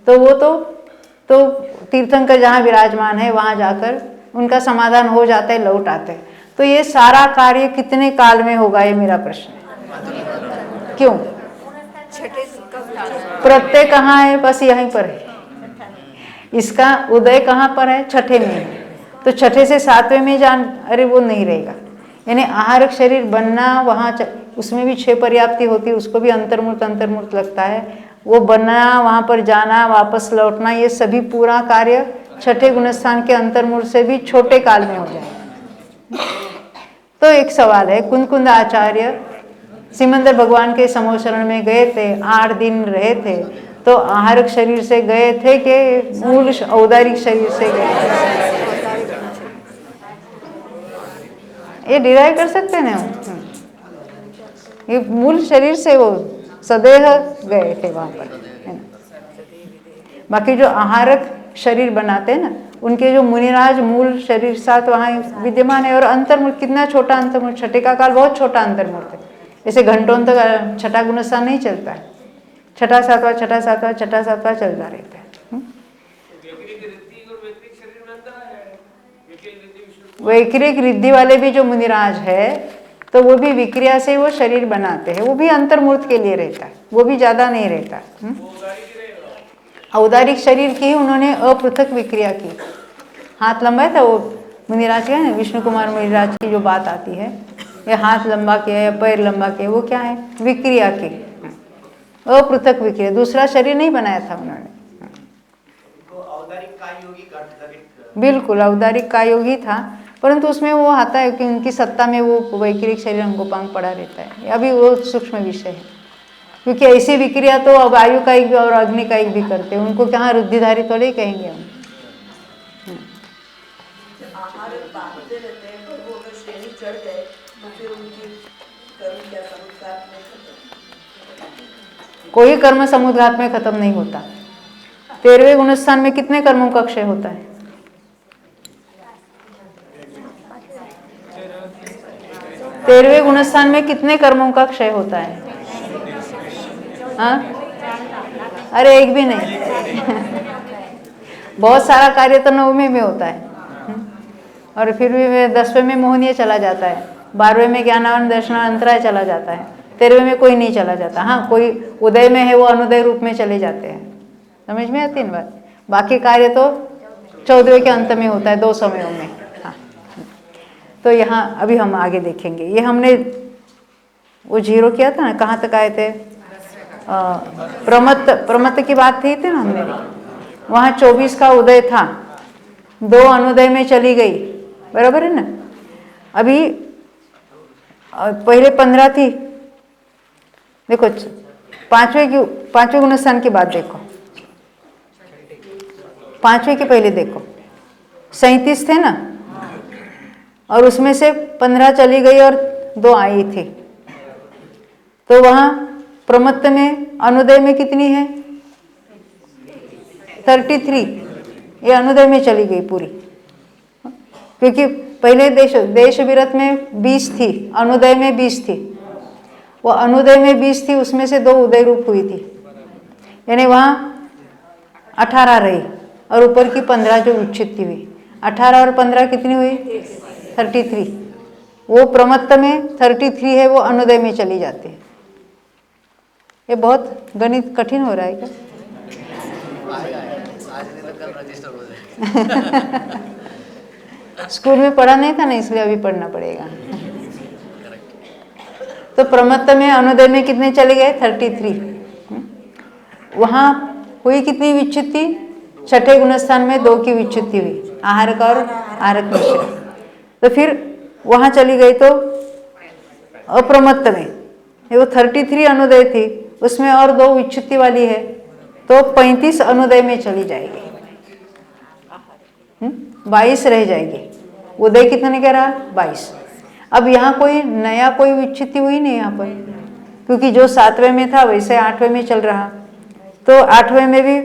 तो वो तो तीर्थंकर जहाँ विराजमान है वहाँ जाकर उनका समाधान हो जाता है, लौट आते हैं। तो ये सारा कार्य कितने काल में होगा, ये मेरा प्रश्न है। क्यों? प्रत्यय कहाँ है? बस यहीं पर है। इसका उदय कहाँ पर है? छठे में है। तो छठे से 7वें में जान, अरे वो नहीं रहेगा। यानी आहारक शरीर बनना वहाँ उसमें भी 6 पर्याप्ति होती है, उसको भी अंतर्मूर्त लगता है। वो बनना, वहाँ पर जाना, वापस लौटना, ये सभी पूरा कार्य छठे गुणस्थान के अंतर्मूर्त से भी छोटे काल में हो जाए। तो एक सवाल है, कुंद आचार्य सिमंदर भगवान के समोशरण में गए थे, 8 दिन रहे थे, तो आहारक शरीर से गए थे कि मूल औदारिक शरीर से गए थे? ये डिराइव कर सकते हैं ना, ये मूल शरीर से वो सदेह गए थे वहां पर, है ना। बाकी जो आहारक शरीर बनाते हैं ना, उनके जो मुनिराज मूल शरीर साथ वहाँ विद्यमान है। और अंतर्मूर्त कितना छोटा अंतर्मूर्त, छठे का काल बहुत छोटा अंतर्मूर्त है, ऐसे घंटों तक छठा गुणस्थान नहीं चलता है, छठा सातवां चलता रहता है। वैक्रिक रिद्धि वाले भी जो मुनिराज है तो वो भी विक्रिया से वो शरीर बनाते हैं, वो भी अंतर्मूर्त के लिए रहता है, वो भी ज़्यादा नहीं रहता। औदारिक शरीर की उन्होंने अपृथक विक्रिया की। हाथ लंबा था वो मुनिराज का है ना, विष्णु कुमार मुनिराज की जो बात आती है, ये हाथ लंबा किया या पैर लंबा किया, वो क्या है? विक्रिया की, अपृथक विक्रिया, दूसरा शरीर नहीं बनाया था उन्होंने। बिल्कुल औदारिक का योगी था, परंतु उसमें वो आता है कि उनकी सत्ता में वो वैक्रिक शरीर अंगोपांग पड़ा रहता है, अभी वो सूक्ष्म विषय है। क्योंकि ऐसी विक्रिया तो अब वायु का एक भी और अग्नि का एक भी करते हैं, उनको कहाँ रुद्धिधारी थोड़े ही कहेंगे हम। कोई कर्म समुद्घात में खत्म नहीं होता। 13वें गुणस्थान में कितने कर्मों का क्षय होता है? 13वें गुणस्थान में कितने कर्मों का क्षय होता है? हाँ, अरे एक भी नहीं। बहुत सारा कार्य तो 9वें में होता है, और फिर भी 10वें में मोहनीय चला जाता है, 12वें में ज्ञानावन दर्शनावन अंतराय चला जाता है, 13वें में कोई नहीं चला जाता। हाँ, कोई उदय में है वो अनुदय रूप में चले जाते हैं, समझ में आती है बात। बाकी कार्य तो 14वें के अंत में होता है, 2 समयों में। हाँ, तो यहाँ अभी हम आगे देखेंगे। ये हमने वो 0 किया था ना, कहाँ तक आए थे? प्रमत्त की बात थी ना हमने, वहाँ 24 का उदय था, 2 अनुदय में चली गई, बराबर है ना। अभी पहले 15 थी, देखो 5वें गुणस्थान की बात देखो, 5वें के पहले देखो 37 थे ना, और उसमें से 15 चली गई और 2 आई थी, तो वहाँ प्रमत्त में अनुदय में कितनी है? 33, ये अनुदय में चली गई पूरी। क्योंकि पहले देश विरत में 20 थी, अनुदय में 20 थी, वो अनुदय में 20 थी, उसमें से 2 उदय रूप हुई थी, यानी वहाँ 18 रही, और ऊपर की 15 जो उच्छित्ति हुई, 18 और 15 कितनी हुई? 33। वो प्रमत्त में 33 है, वो अनुदय में चली जाती है। ये बहुत गणित कठिन हो रहा है क्या? स्कूल में पढ़ा नहीं था ना, इसलिए अभी पढ़ना पड़ेगा। तो प्रमत्त में अनुदय में कितने चले गए? 33। वहाँ हुई कितनी विच्छित्ति? 6ठे गुणस्थान में 2 की विच्छित्ति हुई, आहारक और आहारक मिश्र। तो फिर वहाँ चली गई तो अप्रमत्त में वो 33 अनुदय थी, उसमें और 2 विच्छित्ति वाली है, तो 35 अनुदय में चली जाएगी, 22 रह जाएगी। उदय कितने कह रहा? 22। अब यहाँ कोई नया कोई विच्छित्ति हुई नहीं यहाँ पर, क्योंकि जो 7वें में था वैसे 8वें में चल रहा, तो 8वें में भी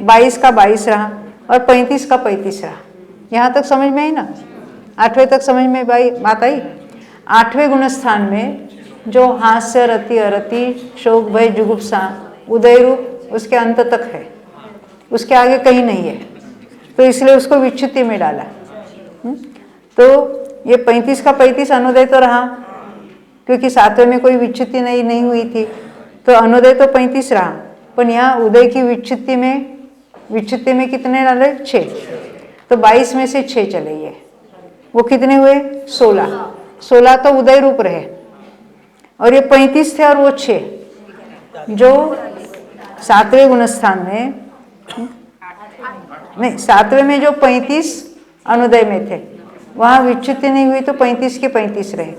22 का 22 रहा और 35 का 35 रहा। यहाँ तक समझ में आई ना? 8वें तक समझ में बात आई। 8वें गुणस्थान में जो हास्य, रति, अरति, शोक, भय, जुगुप्सा, उदय रूप उसके अंत तक है, उसके आगे कहीं नहीं है, तो इसलिए उसको विच्छित्ति में डाला। तो ये 35 का 35 अनुदय तो रहा, क्योंकि 7वें में कोई विच्छित्ति नहीं हुई थी, तो अनुदय तो 35 रहा, पर यहाँ उदय की विच्छित्ति में कितने डाले? 6, तो 22 में से 6 चले गए, वो कितने हुए? 16 तो उदय रूप रहे, और ये 35 थे और वो 6 जो 7वें गुणस्थान में नहीं, 7वें में जो 35 अनुदय में थे वहाँ विच्छित्ति नहीं हुई, तो 35 के 35 रहे।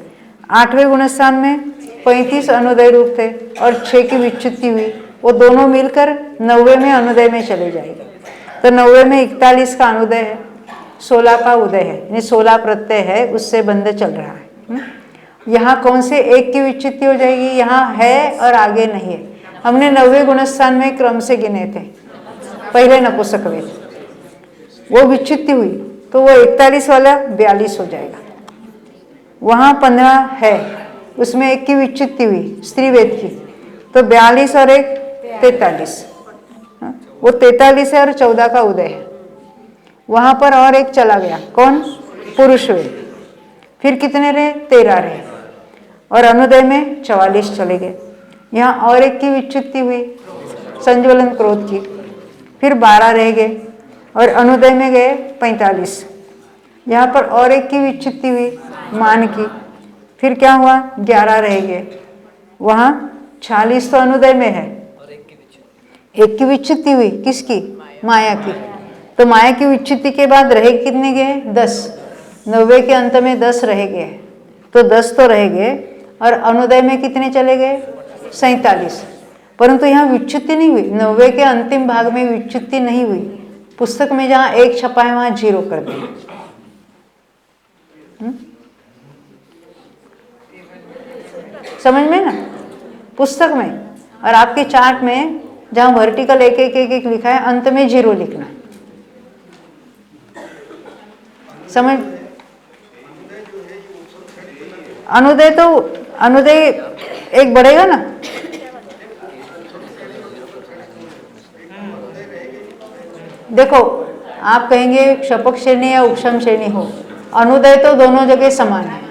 8वें गुणस्थान में 35 अनुदय रूप थे और 6 की विच्छित्ति हुई, वो दोनों मिलकर 9वें में अनुदय में चले जाएंगे। तो 9वें में 41 का अनुदय है, 16 का उदय है, यानी 16 प्रत्यय है, उससे बंध चल रहा है। यहाँ कौन से एक की विच्छित्ति हो जाएगी? यहाँ है और आगे नहीं है। हमने 9वें गुणस्थान में क्रम से गिने थे, पहले नपुंसक वेद, वो विच्छित्ति हुई तो वो 41 वाला 42 हो जाएगा। वहाँ 15 है, उसमें एक की विच्छित्ति हुई स्त्री वेद की, तो 42 और 1 43, वो 43 है और 14 का उदय है। वहाँ पर और एक चला गया, कौन? पुरुष हुए। फिर कितने रहे? 13 रहे। और अनुदय में 44 चले गए। यहाँ और एक की विच्युति हुई, संज्वलन क्रोध की, फिर 12 रह गए और अनुदय में गए 45। यहाँ पर और एक की विच्युति हुई, मान की, फिर क्या हुआ? 11 रह गए। वहाँ 46 तो अनुदय में है, एक की विच्युति हुई, किसकी? माया की। तो माया की विच्युति के बाद रहे कितने गए? 10। 90 के अंत में 10 रह गए, तो 10 तो रह गए। और अनुदय में कितने चले गए? 47। परंतु यहाँ विच्युति नहीं हुई, 90 के अंतिम भाग में विच्युति नहीं हुई। पुस्तक में जहाँ 1 छपा है वहाँ 0 कर दिया। समझ में ना? पुस्तक में और आपके चार्ट में जहाँ वर्टिकल एक एक लिखा है, अंत में 0 लिखना। समझ? अनुदय एक बढ़ेगा ना? देखो, आप कहेंगे क्षपक श्रेणी या उपशम श्रेणी हो, अनुदय तो दोनों जगह समान है।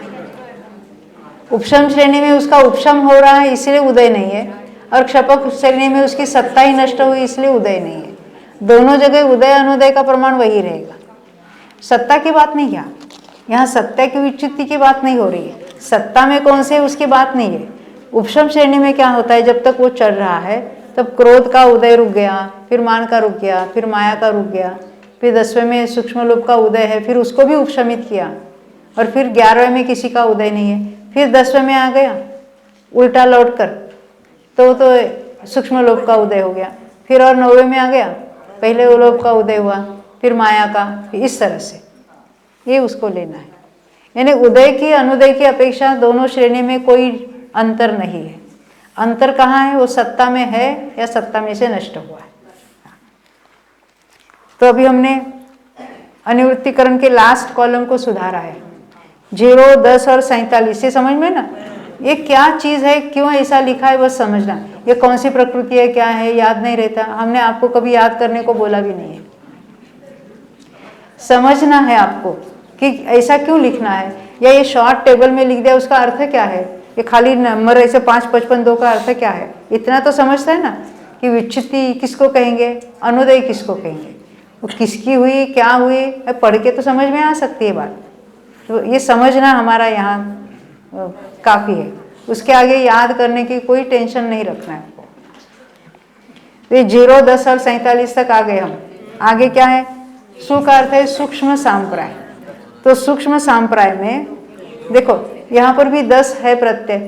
उपशम श्रेणी में उसका उपशम हो रहा है इसलिए उदय नहीं है, और क्षपक श्रेणी में उसकी सत्ता ही नष्ट हुई इसलिए उदय नहीं है। दोनों जगह उदय अनुदय का प्रमाण वही रहेगा। सत्ता की बात नहीं है यहाँ, सत्ता की विच्युति की बात नहीं हो रही है। सत्ता में कौन से उसकी बात नहीं है। उपशम श्रेणी में क्या होता है, जब तक वो चल रहा है तब क्रोध का उदय रुक गया, फिर मान का रुक गया, फिर माया का रुक गया, फिर 10वें में सूक्ष्म लोभ का उदय है, फिर उसको भी उपशमित किया, और फिर 11वें में किसी का उदय नहीं है, फिर 10वें में आ गया उल्टा लौट कर, तो सूक्ष्म लोभ का उदय हो गया। फिर और 9वें में आ गया, पहले वो लोभ का उदय हुआ, फिर माया का, इस तरह से ये उसको लेना है। यानी उदय की अनुदय की अपेक्षा दोनों श्रेणी में कोई अंतर नहीं है। अंतर कहाँ है? वो सत्ता में है या सत्ता में से नष्ट हुआ है। तो अभी हमने अनुवृत्तिकरण के लास्ट कॉलम को सुधारा है, 0, 10 और 47 से। समझ में ना? ये क्या चीज़ है, क्यों ऐसा लिखा है, बस समझना। ये कौन सी प्रकृति है, क्या है, याद नहीं रहता। हमने आपको कभी याद करने को बोला भी नहीं है। समझना है आपको कि ऐसा क्यों लिखना है, या ये शॉर्ट टेबल में लिख दिया उसका अर्थ क्या है, ये खाली नंबर ऐसे 5, 55, 2 का अर्थ क्या है। इतना तो समझता है ना कि विच्युति किसको कहेंगे, अनुदय किसको कहेंगे, वो किसकी हुई, क्या हुई, पढ़ के तो समझ में आ सकती है बात। तो ये समझना हमारा यहाँ काफ़ी है। उसके आगे याद करने की कोई टेंशन नहीं रखना है आपको। तो ये 0, 10 और 47 तक आ गए हम। आगे क्या है? सु का अर्थ है सूक्ष्म सांप्राय। तो सूक्ष्म सांप्राय में देखो, यहाँ पर भी 10 है प्रत्यय।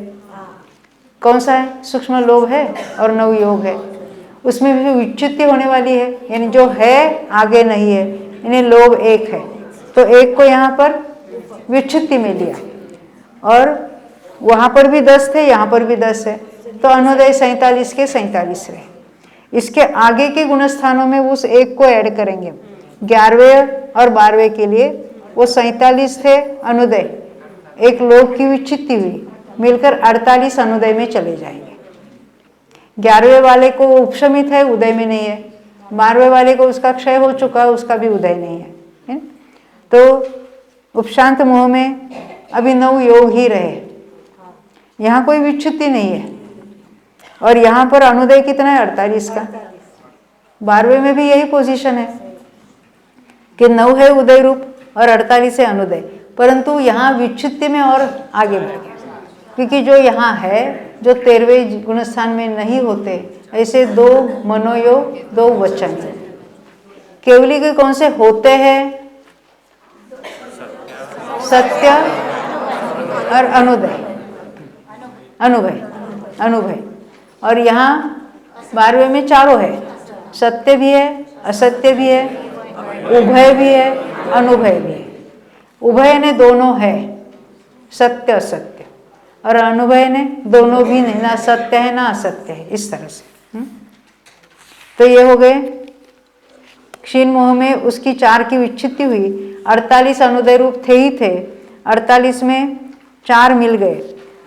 कौन सा है? सूक्ष्म लोभ है और नवयोग है। उसमें भी विच्युति होने वाली है, यानी जो है आगे नहीं है, यानी लोभ 1 है, तो 1 को यहाँ पर विच्युति में लिया। और वहाँ पर भी 10 थे, यहाँ पर भी 10 है, तो अनुदय 47 के 47 रहे। इसके आगे के गुणस्थानों में उस 1 को ऐड करेंगे। 11वें और 12वें के लिए वो 47 थे अनुदय, एक लोभ की विच्युति हुई, मिलकर 48 अनुदय में चले जाएंगे। 11वें वाले को उपशमित है, उदय में नहीं है। 12वें वाले को उसका क्षय हो चुका है, उसका भी उदय नहीं है। तो उपशांत मोह में अभी 9 योग ही रहे, यहाँ कोई विच्युति नहीं है। और यहाँ पर अनुदय कितना है? 48 का। 12वें में भी यही पोजीशन है कि 9 है उदय रूप और 48 है अनुदय, परंतु यहाँ विच्युति में और आगे बढ़ गया, क्योंकि जो यहाँ है, जो 13वें गुणस्थान में नहीं होते, ऐसे 2 मनोयोग, 2 वचन। केवली के कौन से होते हैं? सत्य और अनुदय, अनुभय। और यहाँ 12वें में 4 है, सत्य भी है, असत्य भी है, उभय भी है, अनुभय भी है। उभय ने दोनों है, सत्य असत्य, और अनुभय ने दोनों भी नहीं, ना सत्य है ना असत्य है, इस तरह से। तो ये हो गए क्षीण मोह में उसकी 4 की विच्युति हुई। 48 अनुदय रूप थे ही थे, 48 में 4 मिल गए,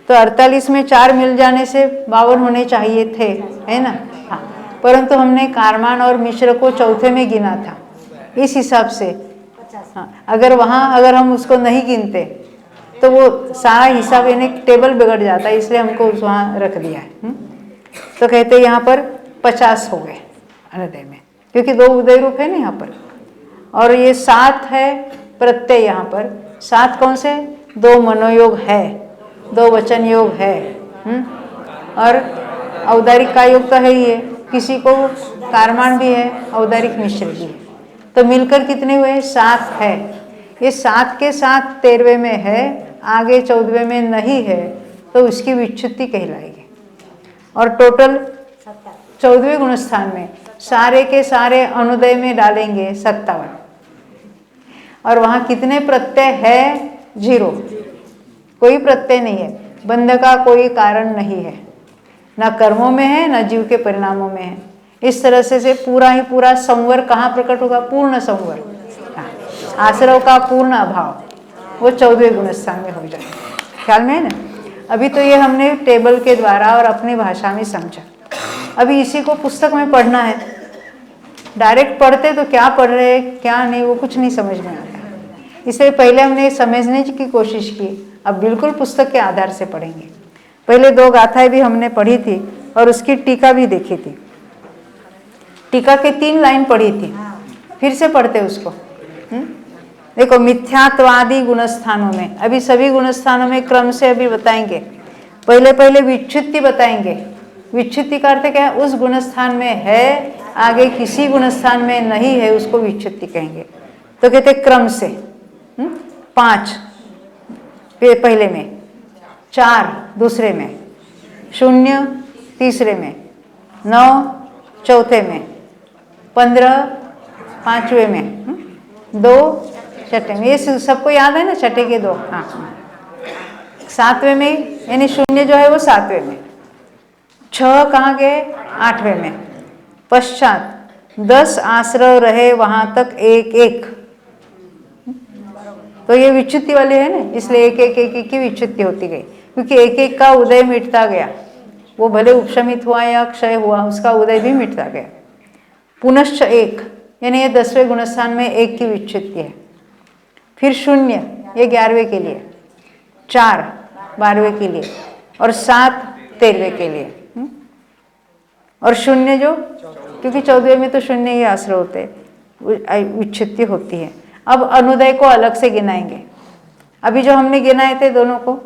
तो 48 में 4 मिल जाने से 52 होने चाहिए थे, है ना? हाँ, परंतु हमने कारमान और मिश्र को चौथे में गिना था, इस हिसाब से हाँ, अगर हम उसको नहीं गिनते तो वो सारा हिसाब यानी टेबल बिगड़ जाता है, इसलिए हमको वहाँ रख दिया है। तो कहते हैं यहाँ पर 50 हो गए अनुदय में, क्योंकि 2 उदय रूप है ना यहाँ पर, और ये 7 है प्रत्यय यहाँ पर। 7 कौन से? 2 मनोयोग है, 2 वचन योग है, और औदारिक का योग तो है ही है, किसी को कारमान भी है, औदारिक मिश्र भी है, तो मिलकर कितने हुए? 7 है। ये 7 के साथ 13वें में है, आगे 14वें में नहीं है, तो उसकी विच्छुत्ति कहलाएगी। और टोटल 14वें गुणस्थान में सारे के सारे अनुदय में डालेंगे 57, और वहाँ कितने प्रत्यय है? 0, कोई प्रत्यय नहीं है, बंध का कोई कारण नहीं है, ना कर्मों में है ना जीव के परिणामों में है। इस तरह से पूरा ही पूरा संवर कहाँ प्रकट होगा? पूर्ण संवर, आश्रव का पूर्ण अभाव, वो 14वें गुणस्थान में हो जाएगा। ख्याल में है ना? अभी तो ये हमने टेबल के द्वारा और अपनी भाषा में समझा, अभी इसी को पुस्तक में पढ़ना है। डायरेक्ट पढ़ते तो क्या पढ़ रहे हैं क्या नहीं वो कुछ नहीं समझ में आता, इसलिए पहले हमने समझने की कोशिश की, अब बिल्कुल पुस्तक के आधार से पढ़ेंगे। पहले 2 गाथाएं भी हमने पढ़ी थी और उसकी टीका भी देखी थी, टीका के 3 लाइन पढ़ी थी, फिर से पढ़ते उसको। देखो, मिथ्यात्वादि गुणस्थानों में, अभी सभी गुणस्थानों में क्रम से अभी बताएंगे। पहले विच्छुत्ति बताएंगे। विच्छुत्ति का अर्थ क्या है? उस गुणस्थान में है, आगे किसी गुणस्थान में नहीं है, उसको विच्छुत्ति कहेंगे। तो कहते क्रम से 5 पहले में, 4 दूसरे में, 0 तीसरे में, 9 चौथे में, 15 पांचवें में, 2 छठे में। ये सबको याद है ना? छठे के 2, हाँ। 7वें में यानी 0 जो है वो 7वें में, 6 कहाँ गए? 8वें में। पश्चात 10 आश्रव रहे वहां तक 1-1, तो ये विच्छुत्ति वाले है ना, इसलिए 1-1 की विच्छुत्ति होती गई, क्योंकि 1-1 का उदय मिटता गया, वो भले उपशमित हुआ या क्षय हुआ, उसका उदय भी मिटता गया। पुनश्च 1 यानी ये 10वें गुणस्थान में 1 की विच्छुत्ति है। फिर 0 ये 11वें के लिए, 4 12वें के लिए, और 7 13वें के लिए, और 0 जो, क्योंकि 14वें में तो 0 ही आश्रय होते, विच्छुत्ति होती है। अब अनुदय को अलग से गिनाएंगे। अभी जो हमने गिनाए थे दोनों को,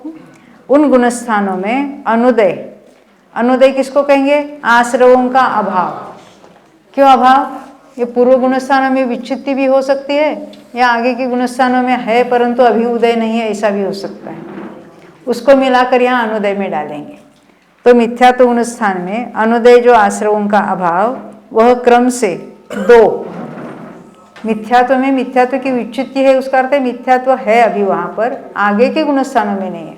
उन गुणस्थानों में अनुदय किसको कहेंगे? आश्रवों का अभाव। क्यों अभाव? ये पूर्व गुणस्थानों में विच्छुत्ति भी हो सकती है, या आगे के गुणस्थानों में है परंतु अभी उदय नहीं है, ऐसा भी हो सकता है। उसको मिलाकर यहाँ अनुदय में डालेंगे। तो मिथ्यात्व गुणस्थान में अनुदय जो आश्रवों का अभाव, वह क्रम से 2। मिथ्यात्व में मिथ्यात्व की विच्छुत्ति है, उसका अर्थ है मिथ्यात्व है अभी वहां पर, आगे के गुणस्थानों में नहीं है।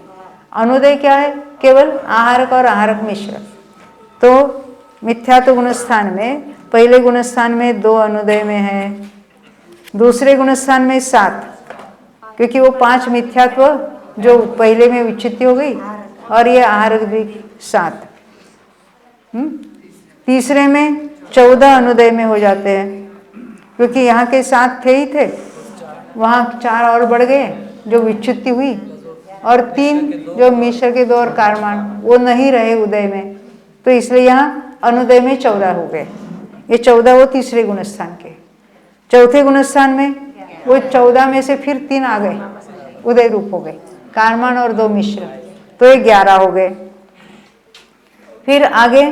अनुदय क्या है? केवल आहारक और आहारक मिश्र। तो मिथ्यात्व गुणस्थान में पहले गुणस्थान में 2 अनुदय में है, दूसरे गुणस्थान में 7, क्योंकि वो 5 मिथ्यात्व जो पहले में विच्छुत्ति हो गई, और ये आहारक भी 7। तीसरे में 14 अनुदय में हो जाते हैं, क्योंकि यहाँ के 7 थे ही थे, वहाँ 4 और बढ़ गए जो विच्छुत्ति हुई, और 3 जो मिश्र के 2 और कारमान वो नहीं रहे उदय में, तो इसलिए यहाँ अनुदय में 14 हो गए। ये 14 वो तीसरे गुणस्थान के। चौथे गुणस्थान में वो 14 में से फिर 3 आ गए, उदय रूप हो गए, कारमान और 2 मिश्र, तो ये 11 हो गए। फिर आगे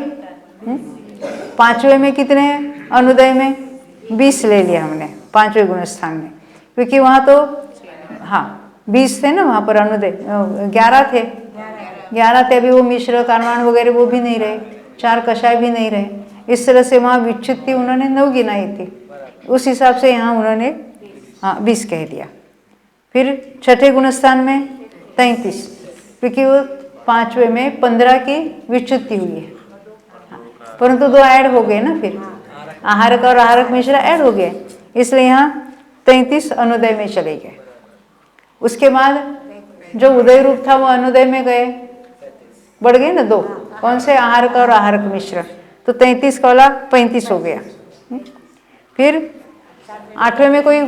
5वें में कितने हैं? अनुदय में 20 ले लिया हमने 5वें गुणस्थान में, क्योंकि वहाँ तो हाँ 20 थे ना, वहाँ पर अनुदय 11 थे, 11 थे। अभी वो मिश्र कारमान वगैरह वो भी नहीं रहे, 4 कषाय भी नहीं रहे, इस तरह से वहाँ विच्छुत्ति उन्होंने 9 गिनाई थी, उस हिसाब से यहाँ उन्होंने 20 कह दिया। फिर छठे गुणस्थान में 33, क्योंकि वो 5वें में 15 की विच्छुत्ति हुई है, परंतु 2 ऐड हो गए ना, फिर आहारक और आहारक मिश्र ऐड हो गए, इसलिए यहाँ 33 अनुदय में चले गए। उसके बाद जो उदय रूप था वो अनुदय में गए, बढ़ गए ना 2, कौन से? आहारक और आहारक मिश्र, तो 33 का वाला 35 हो गया। फिर 8वें में कोई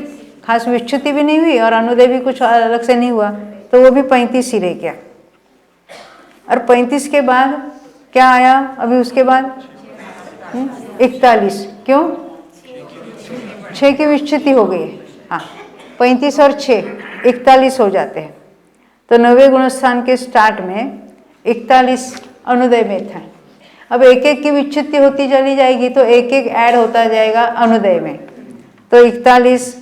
खास विच्युति भी नहीं हुई और अनुदय भी कुछ अलग से नहीं हुआ, तो वो भी 35 ही रह गया। और 35 के बाद क्या आया अभी उसके बाद 41, क्यों? 6 की विच्युति हो गई है। हाँ, 35 और 6 41 हो जाते हैं। तो 90वें गुणस्थान के स्टार्ट में 41 अनुदय में था। अब एक एक की विच्युति होती चली जाएगी तो एक एक ऐड होता जाएगा अनुदय में। तो 41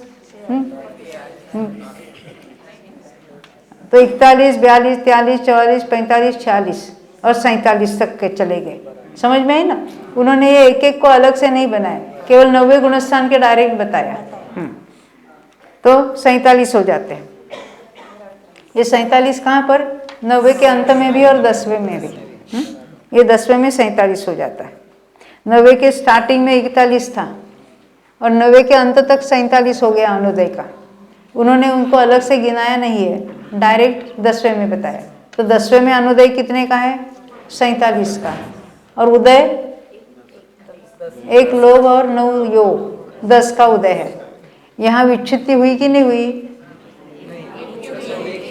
तो 41, 42, 43, 44, 45, 46 और 47 तक के चले गए। समझ में आई ना? उन्होंने ये एक एक को अलग से नहीं बनाया, केवल 90वें गुणस्थान के डायरेक्ट बताया। तो 47 हो जाते हैं। ये 47 कहाँ पर? 90वें के अंत में भी और 10वें में भी। ये 10वें में 47 हो जाता है। 90वें के स्टार्टिंग में 41 था और 90वें के अंत तक 47 हो गया अनुदय का। उन्होंने उनको अलग से गिनाया नहीं है, डायरेक्ट 10वें में बताया। तो 10वें में अनुदय कितने का है? 47 का। और उदय 1 लोभ और 9 योग, 10 का उदय है। यहाँ विच्युति हुई कि नहीं हुई?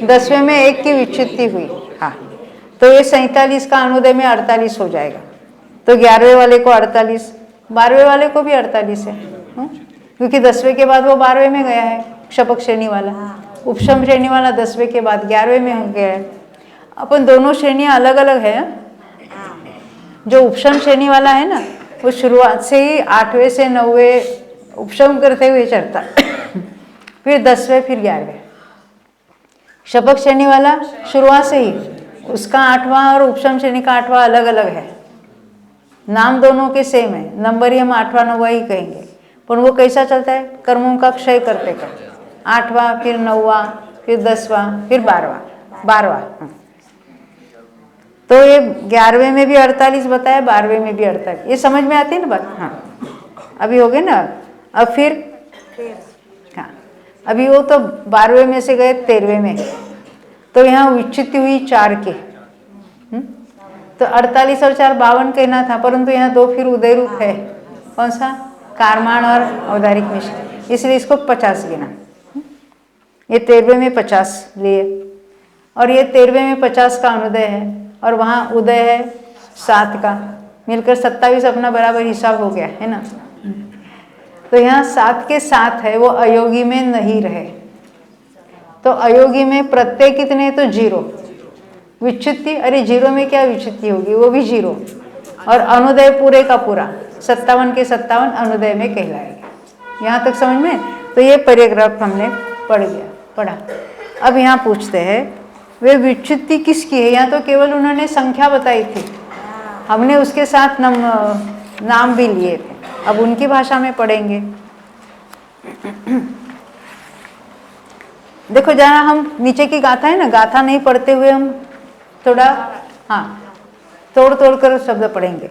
10वें में 1 की विच्युति हुई। हाँ, तो ये 47 का अनुदय में 48 हो जाएगा। तो 11वें वाले को 48, 12वें वाले को भी 48 है, क्योंकि 10वें के बाद वो 12वें में गया है क्षपक श्रेणी वाला। उपशम श्रेणी वाला 10वें के बाद 11वें में हो गया है। अपन दोनों श्रेणियाँ अलग अलग है। जो उपशम श्रेणी वाला है ना, वो शुरुआत से ही 8वें से 9वें उपशम करते हुए चलता, फिर 10वें, फिर 11वें। शपक श्रेणी वाला शुरुआत से ही, उसका 8वां और उपशम श्रेणी का 8वां अलग अलग है। नाम दोनों के सेम है, नंबर ही हम 8वां 9वां ही कहेंगे, पर वो कैसा चलता है? कर्मों का क्षय करते करते 8वां, फिर 9वां, फिर 10वां, फिर 12वां। तो ये 11वें में भी 48 बताया, 12वें में भी 48। ये समझ में आती है ना बात? हाँ, अभी हो गए ना। अब फिर हाँ, अभी वो तो 12वें में से गए 13वें में, तो यहाँ विच्युति हुई 4 की। तो 48 और 4 52 कहना था, परंतु यहाँ 2 फिर उदय रूप है। कौन सा? कारमाण और औदारिक मिश्र, इसलिए इसको 50 गिना। ये 13वें में 50 लिए, और ये 13वें में 50 का अनुदय है, और वहाँ उदय है 7 का, मिलकर 27 अपना बराबर हिसाब हो गया है ना। तो यहाँ 7 के 7 है, वो अयोगी में नहीं रहे। तो अयोगी में प्रत्यय कितने? तो 0। विच्युति, अरे 0 में क्या विच्युति होगी? वो भी 0। और अनुदय पूरे का पूरा 57 के 57 अनुदय में कहलाएगा। यहाँ तक समझ में? तो ये पैराग्राफ हमने पढ़ा। अब यहाँ पूछते हैं वे विच्युति किसकी है? यहाँ तो केवल उन्होंने संख्या बताई थी, हमने उसके साथ नाम भी लिए थे। अब उनकी भाषा में पढ़ेंगे। देखो, जहाँ हम नीचे की गाथा है ना, गाथा नहीं पढ़ते हुए हम थोड़ा तोड़ कर शब्द पढ़ेंगे।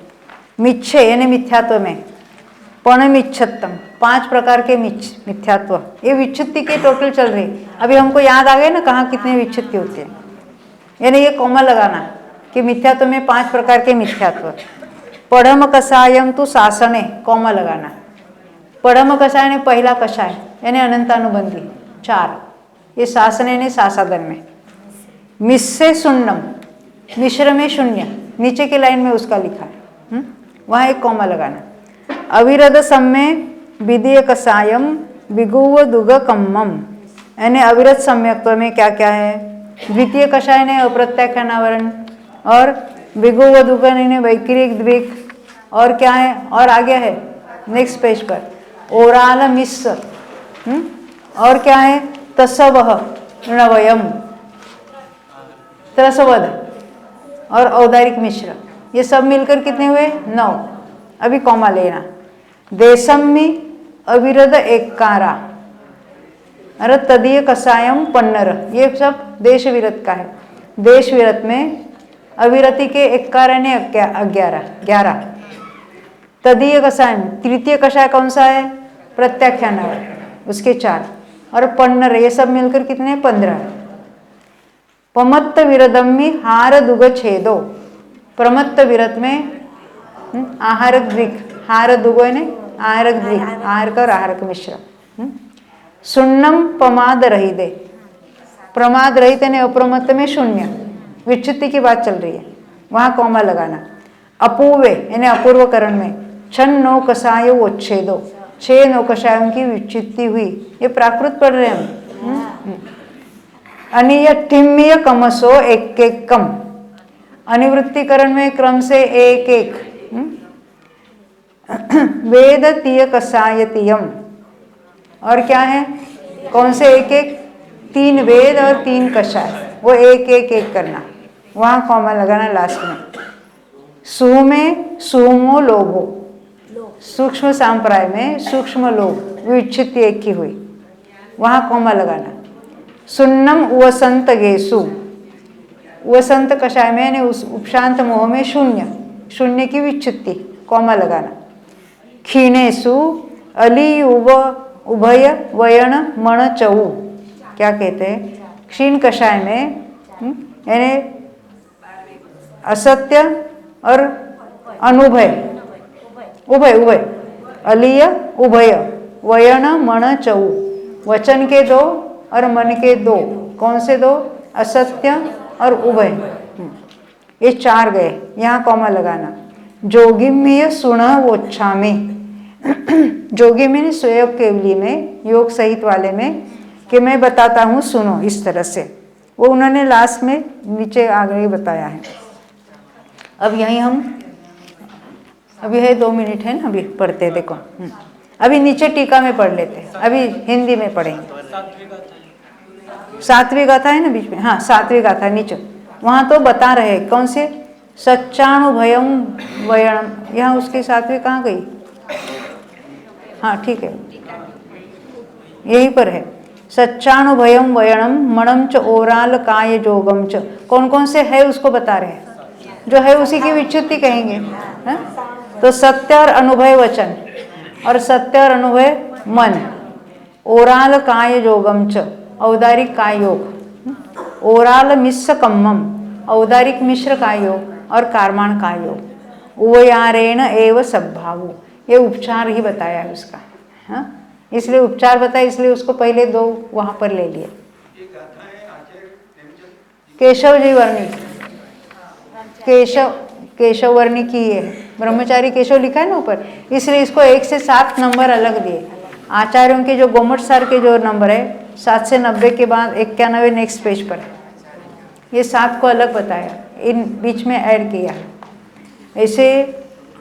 मिच्छे यानी मिथ्यात्व में, पणमिच्छत्तम 5 प्रकार के मिथ्यात्व, ये विच्युति के टोटल चल रही। अभी हमको याद आ गए ना कहाँ कितने विच्युति होते हैं, यानी ये कॉमा लगाना कि मिथ्यात्व में 5 प्रकार के मिथ्यात्व। पढ़म कषायम तु शासने, कॉमा लगाना। पढ़म कषाय ने पहला कषाय यानी अनंतानुबंधी 4, ये शासने ने शासादन में। मिस्से शून्यम, मिश्र में शून्य, नीचे के लाइन में उसका लिखा है, वहाँ एक कॉमा लगाना। अविरद सम्य विधीय कषायम विगुव दुग कम्मम, यानी अविरत सम्यक्त्व में क्या क्या है? द्वितीय कषाय ने अप्रत्याख्यानावरण, और विगुव दुग ने वैक्रिक द्विक, और क्या है? और आगे है नेक्स्ट पेज पर ओराल मिस, और क्या है? तसवह नवयम, त्रसवध और औदारिक मिश्र, ये सब मिलकर कितने हुए? 9। अभी कॉमा लेना। देशम्मि अविरद एकारा, अरे तदीय कषायम पन्नर, ये सब देश विरत का है। देश विरत में अविरति के एकार ने 11। तदीय कषायम, तृतीय कषाय कौन सा है? प्रत्याख्यान, उसके 4, और पन्नर, ये सब मिलकर कितने? 15। पमत्त विरदम्मि हार दुग छेदो, प्रमत्त विरत में आहारक द्विक, हार दुगो ने आहारक द्विक, आहारक और आहारक मिश्र। सुन्नम प्रमाद रहिते, प्रमाद रहित यानी अप्रमत्त में शून्य, विच्युति की बात चल रही है, वहां कॉमा लगाना। अपूर्वे यानी अपूर्वकरण में छन नौकसायो उच्छेदो, 6 नौकसायों की विच्युति हुई, ये प्राकृत पढ़ रहे हैं हम। अनिय टिम्य कमसो एक एक कम, अनिवृत्तिकरण में क्रम से एक एक। वेद तीय कसायतियम, और क्या है, कौन से एक एक, 3 वेद और 3 कषाय, वो एक एक एक करना, वहां कॉमा लगाना लास्ट में। सु में सुमो लोभो, सूक्ष्म सांप्राय में सूक्ष्म लोभ विच्छित्ति एक की हुई, वहां कॉमा लगाना। सुन्नम वसंत गेसु, वसंत कषाय में यानी उस उपशांत मोह में शून्य, शून्य की विच्छित्ति, कॉमा लगाना। क्षीणेसु अली उभय वयण मण चऊ, क्या कहते हैं, क्षीण कषाय में यानी असत्य और अनुभय, उभय उभय, अलीय उभय वयण मण चऊ, वचन के 2 और मन के 2, कौन से 2, असत्य और उभय, ये 4 गए, यहाँ कॉमा लगाना। जोगिम्य सुण वोच्छा में, जोगी में स्वयोग केवली में, योग सहित वाले में, कि मैं बताता हूँ सुनो, इस तरह से, वो उन्होंने लास्ट में नीचे आगे बताया है। अब यहीं हम, अभी है 2 मिनट है ना, अभी पढ़ते हैं, देखो अभी नीचे टीका में पढ़ लेते हैं, अभी हिंदी में पढ़ेंगे। 7वीं गाथा है ना बीच में, हाँ 7वीं गाथा नीचे, वहाँ तो बता रहे हैं कौन से, सच्चानुभयम वयणम, यहाँ उसकी 7वीं कहाँ गई, हाँ ठीक है, यहीं पर है। सच्चानुभयम वयणम मणम च ओराल काय जोगम च, कौन कौन से है उसको बता रहे हैं, जो है उसी की विच्युति कहेंगे, है? तो सत्य और अनुभय वचन, और सत्य और अनुभय मन, ओराल काय जोगम च, औदारिक काय योग, ओराल मिश्र कम्मम, औदारिक मिश्र काय योग, और कारमाण काय योग, उवयारेण एव सद्भावो, ये उपचार ही बताया है उसका, हाँ इसलिए उपचार बताया, इसलिए उसको पहले 2 वहां पर ले लिए। केशव जी वर्णी, केशव वर्णी की है, ब्रह्मचारी केशव लिखा है ना ऊपर, इसलिए इसको 1 से 7 नंबर अलग दिए। आचार्यों के जो गोमट सार के जो नंबर है 7 से 90 के बाद 91 नेक्स्ट पेज पर है, ये 7 को अलग बताया, इन बीच में ऐड किया। ऐसे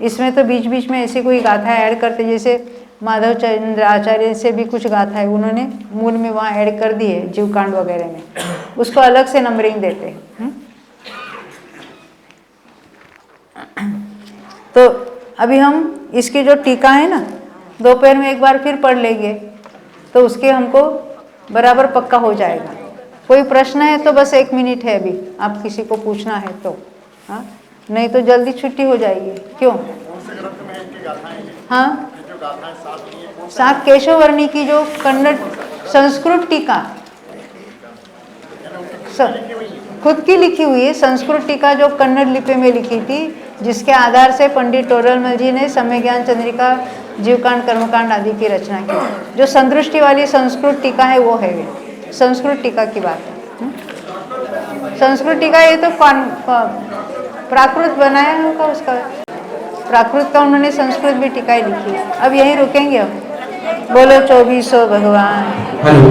इसमें तो बीच बीच में ऐसे कोई गाथा ऐड करते, जैसे माधव चंद्र आचार्य से भी कुछ गाथा है उन्होंने मूल में वहाँ ऐड कर दी है, जीवकांड वगैरह में, उसको अलग से नंबरिंग देते हैं। तो अभी हम इसकी जो टीका है ना, दोपहर में एक बार फिर पढ़ लेंगे, तो उसके हमको बराबर पक्का हो जाएगा। कोई प्रश्न है तो बस 1 मिनट है अभी, आप किसी को पूछना है तो, हाँ नहीं तो जल्दी छुट्टी हो जाएगी। क्यों? हाँ 7 केशव वर्णी की जो कन्नड़ संस्कृत टीका खुद की लिखी हुई है, संस्कृत टीका जो कन्नड़ लिपि में लिखी थी, जिसके आधार से पंडित टोडरमल जी ने सम्य ज्ञान चंद्रिका, जीवकांड, कर्मकांड आदि की रचना की। जो संदृष्टि वाली संस्कृत टीका है वो है, संस्कृत टीका की बात है। संस्कृत टीका ये तो प्राकृत बनाया होगा उसका, प्राकृत का उन्होंने संस्कृत भी टीका ही लिखी है। अब यहीं रुकेंगे, अब बोलो 2400 भगवान।